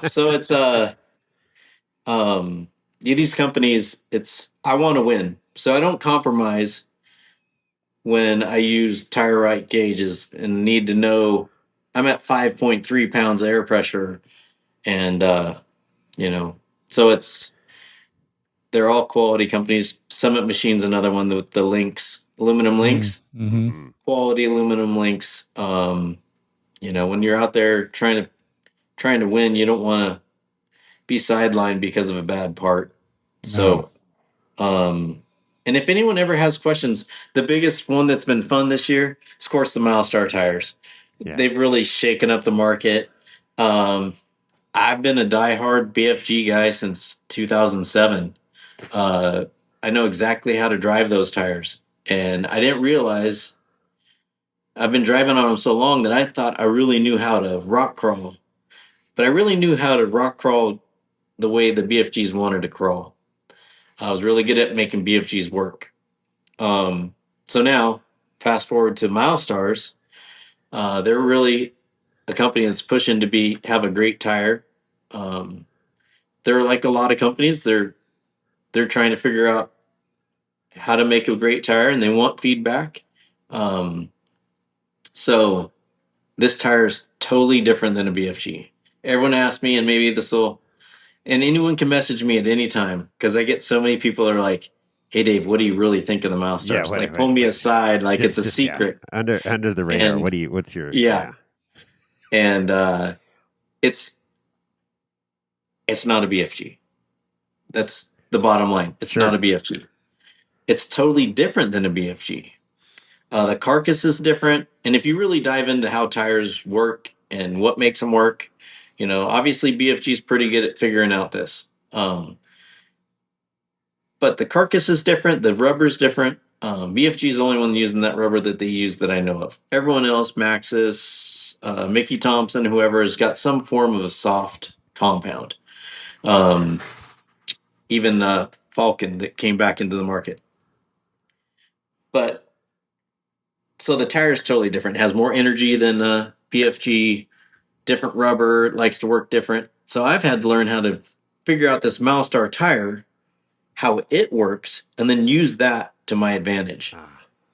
So it's these companies, I want to win, so I don't compromise when I use tire right gauges and need to know I'm at 5.3 pounds of air pressure, and so they're all quality companies. Summit Machine's another one with the links, aluminum links, quality aluminum links. When you're out there trying to win, you don't want to be sidelined because of a bad part. So, and if anyone ever has questions, the biggest one that's been fun this year is, of course, the Milestar tires. Yeah. They've really shaken up the market. I've been a diehard BFG guy since 2007. I know exactly how to drive those tires, and I didn't realize I've been driving on them so long that I thought I really knew how to rock crawl, but I really knew how to rock crawl the way the BFGs wanted to crawl. I was really good at making BFGs work. So now, fast forward to Milestars, they're really a company that's pushing to have a great tire. They're like a lot of companies. They're trying to figure out how to make a great tire, and they want feedback. So this tire is totally different than a BFG. Everyone asks me, and anyone can message me at any time, because I get so many people that are like, "Hey Dave, what do you really think of the Milestars?" Pull me aside, like it's a secret. Yeah. Under the radar. And what's your And it's not a BFG. That's the bottom line. It's not a BFG. It's totally different than a BFG. The carcass is different. And if you really dive into how tires work and what makes them work, obviously BFG is pretty good at figuring out this. But the carcass is different. The rubber is different. BFG is the only one using that rubber that they use that I know of. Everyone else, Maxxis, Mickey Thompson, whoever, has got some form of a soft compound. Even Falcon that came back into the market. But so the tire is totally different. It has more energy than BFG, different rubber, likes to work different. So I've had to learn how to figure out this Milestar tire, how it works, and then use that to my advantage.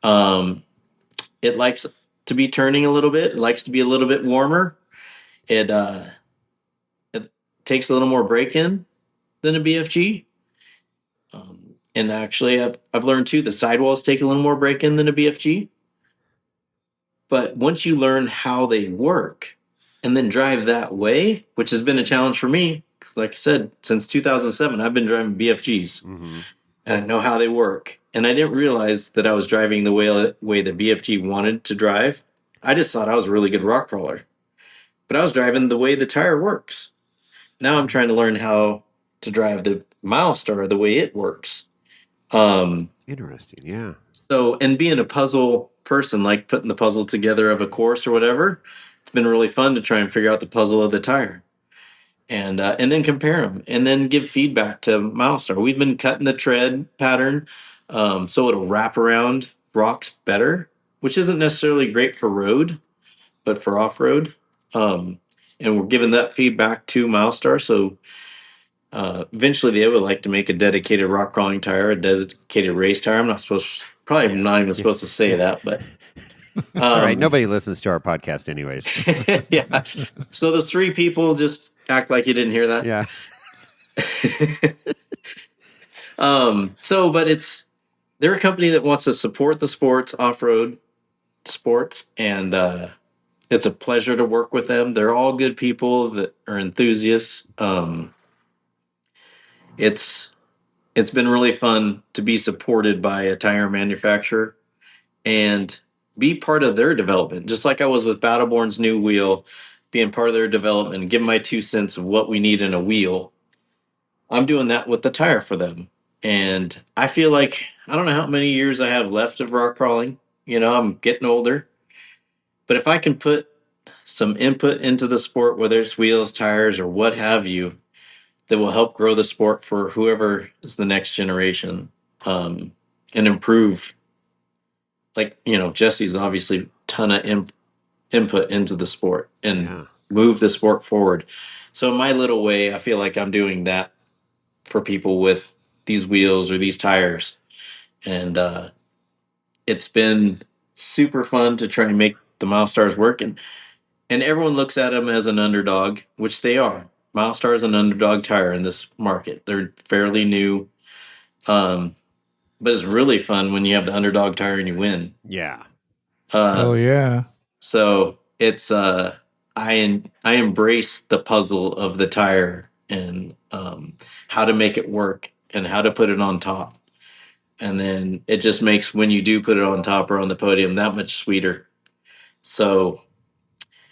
It likes to be turning a little bit. It likes to be a little bit warmer. It takes a little more break-in than a BFG. And actually, I've learned too, the sidewalls take a little more break-in than a BFG. But once you learn how they work and then drive that way, which has been a challenge for me, like I said, since 2007, I've been driving BFGs. And I know how they work. And I didn't realize that I was driving the way the BFG wanted to drive. I just thought I was a really good rock crawler. But I was driving the way the tire works. Now I'm trying to learn how to drive the Milestar the way it works. Interesting, yeah. So, and being a puzzle person, like putting the puzzle together of a course or whatever, it's been really fun to try and figure out the puzzle of the tire. And then compare them, and then give feedback to Milestar. We've been cutting the tread pattern so it'll wrap around rocks better, which isn't necessarily great for road, but for off-road. And we're giving that feedback to Milestar. So eventually they would like to make a dedicated rock crawling tire, a dedicated race tire. I'm not supposed to say that, but all right. Nobody listens to our podcast anyways. Yeah. So those three people, just act like you didn't hear that. Yeah. But they're a company that wants to support the sports, off-road sports, and it's a pleasure to work with them. They're all good people that are enthusiasts. It's been really fun to be supported by a tire manufacturer and be part of their development, just like I was with Battleborn's new wheel. being part of their development, and give my 2 cents of what we need in a wheel. I'm doing that with the tire for them. And I feel like I don't know how many years I have left of rock crawling. I'm getting older. But if I can put some input into the sport, whether it's wheels, tires, or what have you, that will help grow the sport for whoever is the next generation, and improve. Like, Jesse's obviously ton of input into the sport and move the sport forward. So in my little way, I feel like I'm doing that for people with these wheels or these tires. And it's been super fun to try and make the Milestars work. And everyone looks at them as an underdog, which they are. Milestar is an underdog tire in this market. They're fairly new. But it's really fun when you have the underdog tire and you win. Yeah. Oh yeah. So it's I embrace the puzzle of the tire and how to make it work and how to put it on top. And then it just makes when you do put it on top or on the podium that much sweeter. So,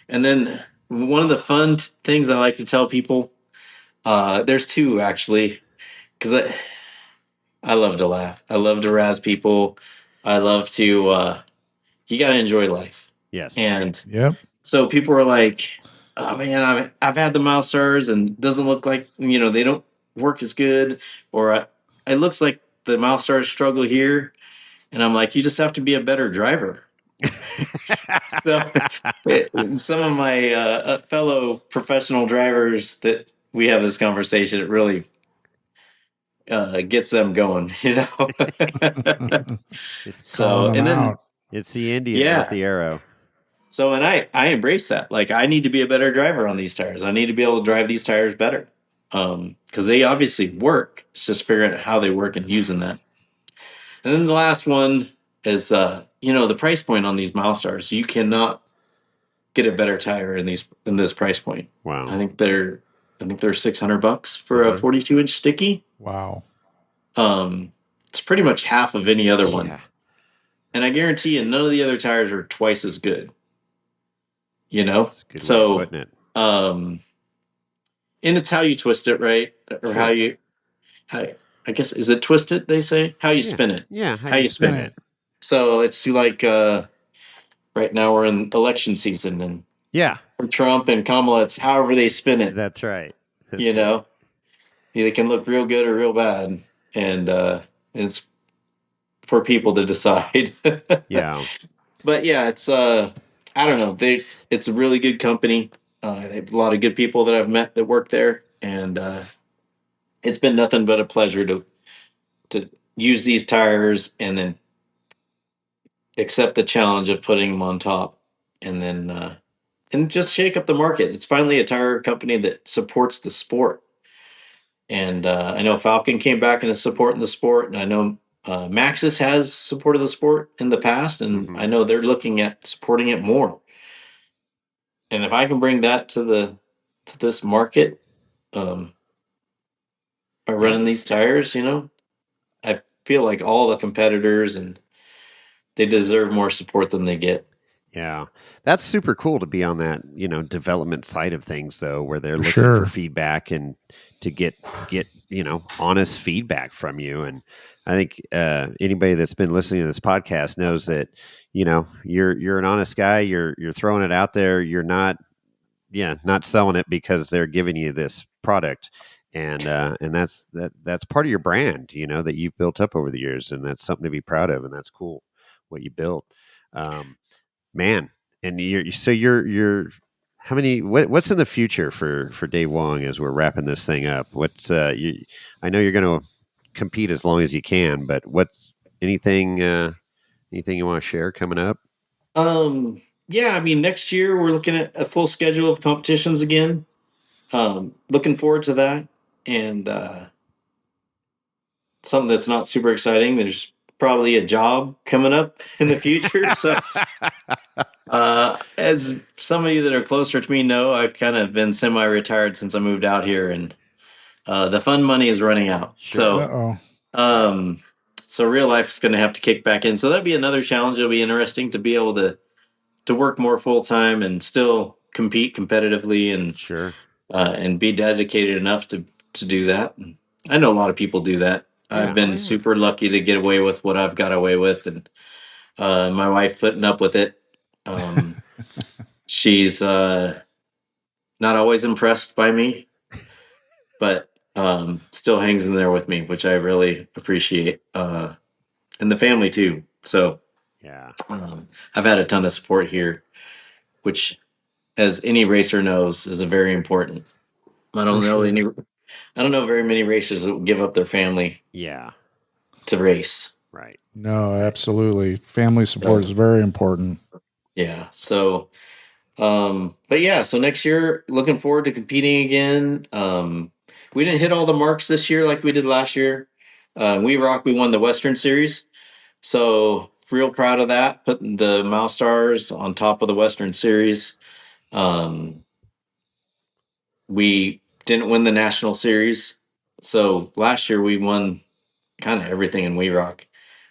and then one of the fun things I like to tell people, there's two actually, because I love to laugh. I love to razz people. I love to, you got to enjoy life. Yes. And Yep. so people are like, oh man, I've had the Milestars and it doesn't look like, they don't work as good, or it looks like the Milestars struggle here. And I'm like, you just have to be a better driver. So some of my fellow professional drivers that we have this conversation, it really gets them going, So, and then it's the Indian, not the arrow. So, and I embrace that. Like, I need to be a better driver on these tires. I need to be able to drive these tires better. Because they obviously work. It's just figuring out how they work and using that. And then the last one is, the price point on these Milestars. You cannot get a better tire in this price point. Wow. I think they're $600 for a 42-inch sticky. Wow. It's pretty much half of any other one. Yeah. And I guarantee you, none of the other tires are twice as good. That's a good way of putting it. And it's how you twist it, right? Or Sure. I guess, is it twisted, they say? How you spin it. Yeah, how you spin it. So it's like right now we're in election season, and for Trump and Kamala, it's however they spin it. That's right. They can look real good or real bad, and it's for people to decide. Yeah. But yeah, it's I don't know. It's a really good company. They have a lot of good people that I've met that work there, and it's been nothing but a pleasure to use these tires and then accept the challenge of putting them on top, and then and just shake up the market. It's finally a tire company that supports the sport. And I know Falcon came back and is supporting the sport, and I know Maxxis has supported the sport in the past, and I know they're looking at supporting it more. And if I can bring that to this market, by running these tires, I feel like all the competitors, and they deserve more support than they get. Yeah, that's super cool to be on that, development side of things, though, where they're looking for feedback and to get honest feedback from you. And I think anybody that's been listening to this podcast knows that you're an honest guy. You're throwing it out there. You're not selling it because they're giving you this product. And that's part of your brand, that you've built up over the years, and that's something to be proud of, and that's cool what you built. Man, and you're how many? What's in the future for Dave Wong as we're wrapping this thing up? What's I know you're going to compete as long as you can, but anything you want to share coming up? Yeah, I mean, next year we're looking at a full schedule of competitions again. Looking forward to that, and something that's not super exciting. There's probably a job coming up in the future. So, as some of you that are closer to me know, I've kind of been semi-retired since I moved out here, and the fun money is running out. Sure. So real life's going to have to kick back in. So that'd be another challenge. It'll be interesting to be able to work more full time and still compete competitively Sure. and be dedicated enough to do that. I know a lot of people do that. Yeah. I've been super lucky to get away with what I've got away with, and my wife putting up with it. She's not always impressed by me, but still hangs in there with me, which I really appreciate, and the family too. So Yeah. I've had a ton of support here, which, as any racer knows, is a very important. I don't For know sure. any. I don't know very many racers that will give up their family Yeah. to race. Right. No, absolutely. Family support is very important. Yeah. So, but yeah, so next year, looking forward to competing again. We didn't hit all the marks this year like we did last year. We won the Western Series. So, real proud of that, putting the Mile Stars on top of the Western Series. We didn't win the National Series. So, last year we won kind of everything in We Rock,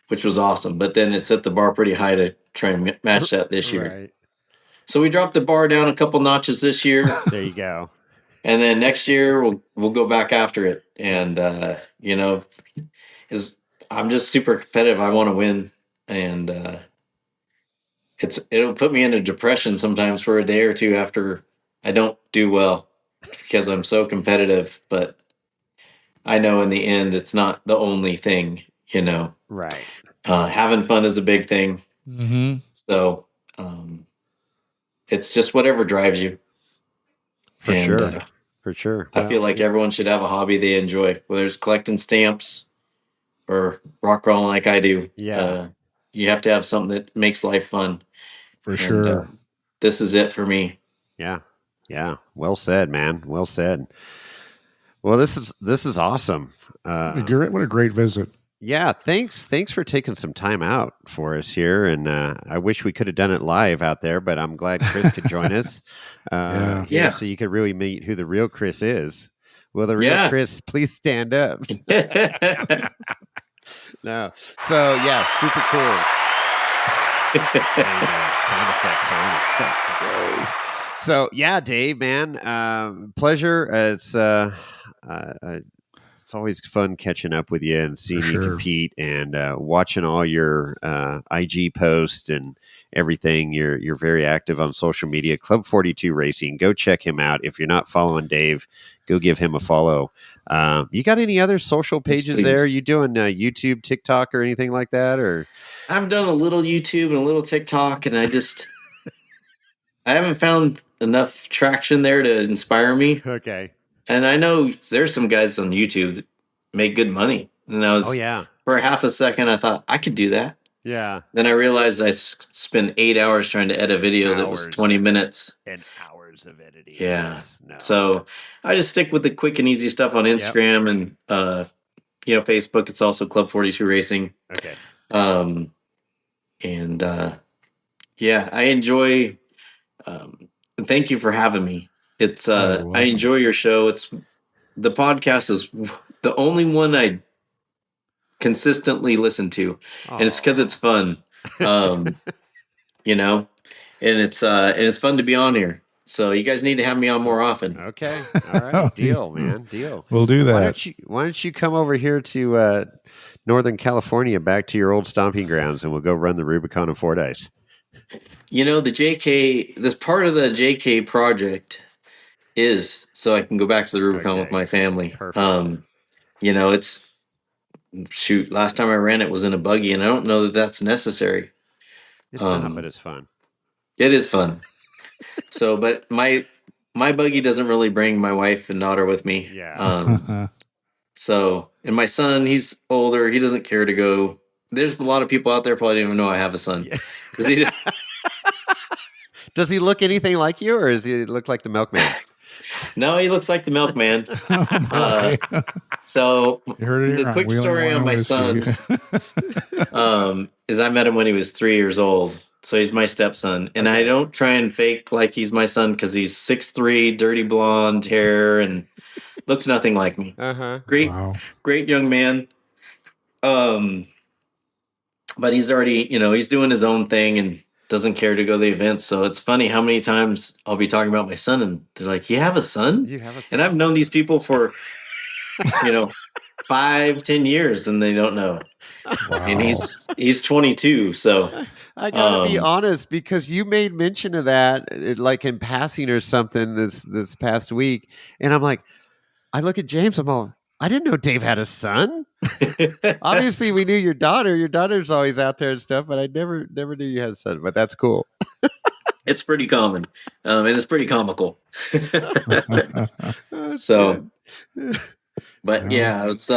which was awesome. But then it set the bar pretty high to try and match that this year. Right. So we dropped the bar down a couple notches this year, There you go. and then next year we'll go back after it. And is I'm just super competitive. I want to win, and it'll put me into depression sometimes for a day or two after I don't do well because I'm so competitive. But I know in the end it's not the only thing. Right. Having fun is a big thing. Mm-hmm. So it's just whatever drives you. For And, sure. For sure. I feel like everyone should have a hobby they enjoy, whether it's collecting stamps or rock crawling like I do. Yeah. You have to have something that makes life fun. For And, sure. this is it for me. Yeah. Yeah. Well said, man. Well said. Well, this is awesome. What a great visit. Yeah, thanks for taking some time out for us here, and I wish we could have done it live out there, but I'm glad Chris could join us here, Yeah. so you could really meet who the real Chris is. Will the real Yeah. Chris please stand up? No, so yeah, super cool. And, sound effects are in effect. So yeah, Dave, man, pleasure. It's always fun catching up with you and seeing you compete and watching all your IG posts and everything. You're very active on social media. Club 42 Racing. Go check him out. If you're not following Dave, go give him a follow. You got any other social pages there? Are you doing YouTube, TikTok, or anything like that? Or I've done a little YouTube and a little TikTok, and I haven't found enough traction there to inspire me. Okay. And I know there's some guys on YouTube that make good money. And for half a second, I thought I could do that. Yeah. Then I realized I spent 8 hours trying to edit a video that was 20 minutes. And hours of editing. Yeah. No. So I just stick with the quick and easy stuff on Instagram and, Facebook. It's also Club 42 Racing. Okay. I enjoy, thank you for having me. It's, I enjoy your show. The podcast is the only one I consistently listen to, and it's because it's fun. And it's fun to be on here. So you guys need to have me on more often. Okay. All right. Deal, man. Deal. We'll do that. Why don't you come over here to Northern California, back to your old stomping grounds, and we'll go run the Rubicon and Fordyce. The JK, this part of the JK project is so I can go back to the Rubicon with my family. Perfect. It's last time I ran it was in a buggy, and I don't know that that's necessary. It's not, but it's fun. It is fun. So, but my buggy doesn't really bring my wife and daughter with me. Yeah. So, and my son, he's older. He doesn't care to go. There's a lot of people out there probably don't even know I have a son. Yeah. Does he look anything like you, or does he look like the milkman? No, he looks like the milkman. So the quick story on my son is I met him when he was 3 years old. So he's my stepson. And I don't try and fake like he's my son because he's 6'3", dirty blonde hair, and looks nothing like me. Uh-huh. Great young man. But he's already, he's doing his own thing, and doesn't care to go to the events. So it's funny how many times I'll be talking about my son and they're like, "You have a son?" You have a And I've known these people for, 5-10 years and they don't know. Wow. And he's 22. So I gotta be honest, because you made mention of that, like in passing or something this past week, and I'm like, I look at James, I'm all, I didn't know Dave had a son. Obviously, we knew your daughter. Your daughter's always out there and stuff, but I never knew you had a son. But that's cool. it's pretty common, and it's pretty comical. That's So, good. but Yeah. yeah, it's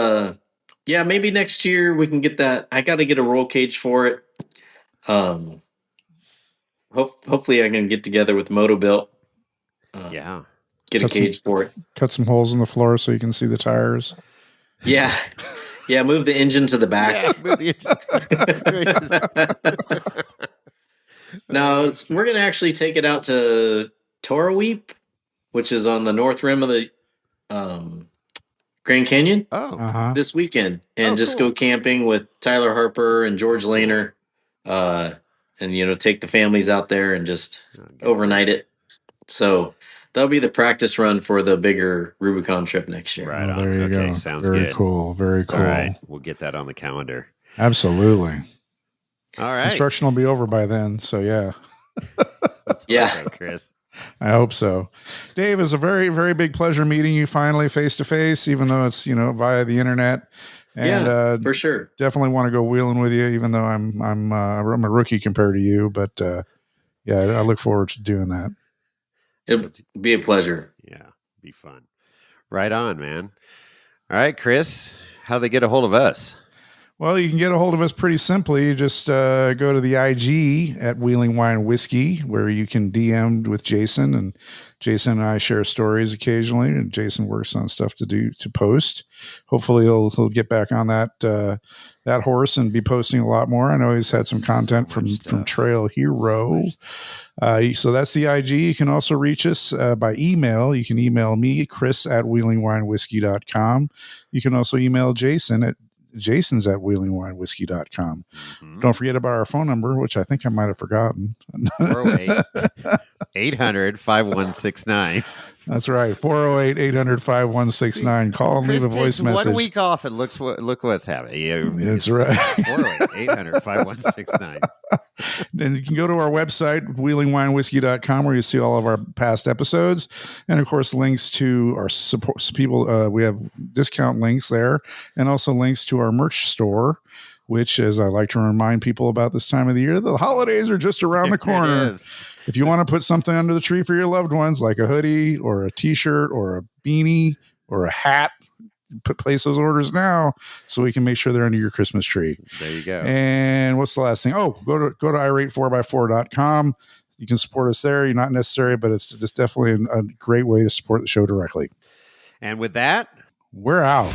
maybe next year we can get that. I got to get a roll cage for it. Um, hopefully I can get together with Motobuilt. Yeah. Get a cage for it. Cut some holes in the floor so you can see the tires. Yeah. Yeah, move the engine to the back. Yeah, move the No, we're going to actually take it out to Torreweep, which is on the north rim of the Grand Canyon Oh, this weekend, and just cool. go camping with Tyler Harper and George Lehner, and take the families out there and just overnight it. So that'll be the practice run for the bigger Rubicon trip next year. Right on. There you go. Sounds very good. cool. Very cool. All right, we'll get that on the calendar. Absolutely. All right. Construction will be over by then. So yeah. That's Yeah. Chris. I hope so. Dave, it's a very, very big pleasure meeting you finally face to face, even though it's, via the internet. And for sure. Definitely want to go wheeling with you, even though I'm a rookie compared to you. But I look forward to doing that. It'll be a pleasure. Yeah, be fun. Right on, man. All right, Chris, how they get a hold of us? Well, you can get a hold of us pretty simply. You just go to the IG at Wheeling Wine Whiskey, where you can DM with Jason, and Jason and I share stories occasionally, and Jason works on stuff to post. Hopefully he'll get back on that horse and be posting a lot more. I know he's had some content from Trail Hero. So that's the IG. You can also reach us by email. You can email me, Chris at wheelingwinewhiskey.com. You can also email Jason at jasons@wheelingwinewhiskey.com. Mm-hmm. Don't forget about our phone number, which I think I might have forgotten. 408-800-5169. That's right. 408-800-5169. Call and leave a voice message. 1 week off and look what's happening. That's right. 408-800-5169. And you can go to our website, wheelingwinewhiskey.com, where you see all of our past episodes. And of course, links to our support people. We have discount links there, and also links to our merch store, which, as I like to remind people about this time of the year, the holidays are just around the corner. If you want to put something under the tree for your loved ones, like a hoodie or a t-shirt or a beanie or a hat, place those orders now so we can make sure they're under your Christmas tree. There you go. And what's the last thing? Oh, go to irate4x4.com. You can support us there. You're not necessary, but it's just definitely a great way to support the show directly. And with that, we're out.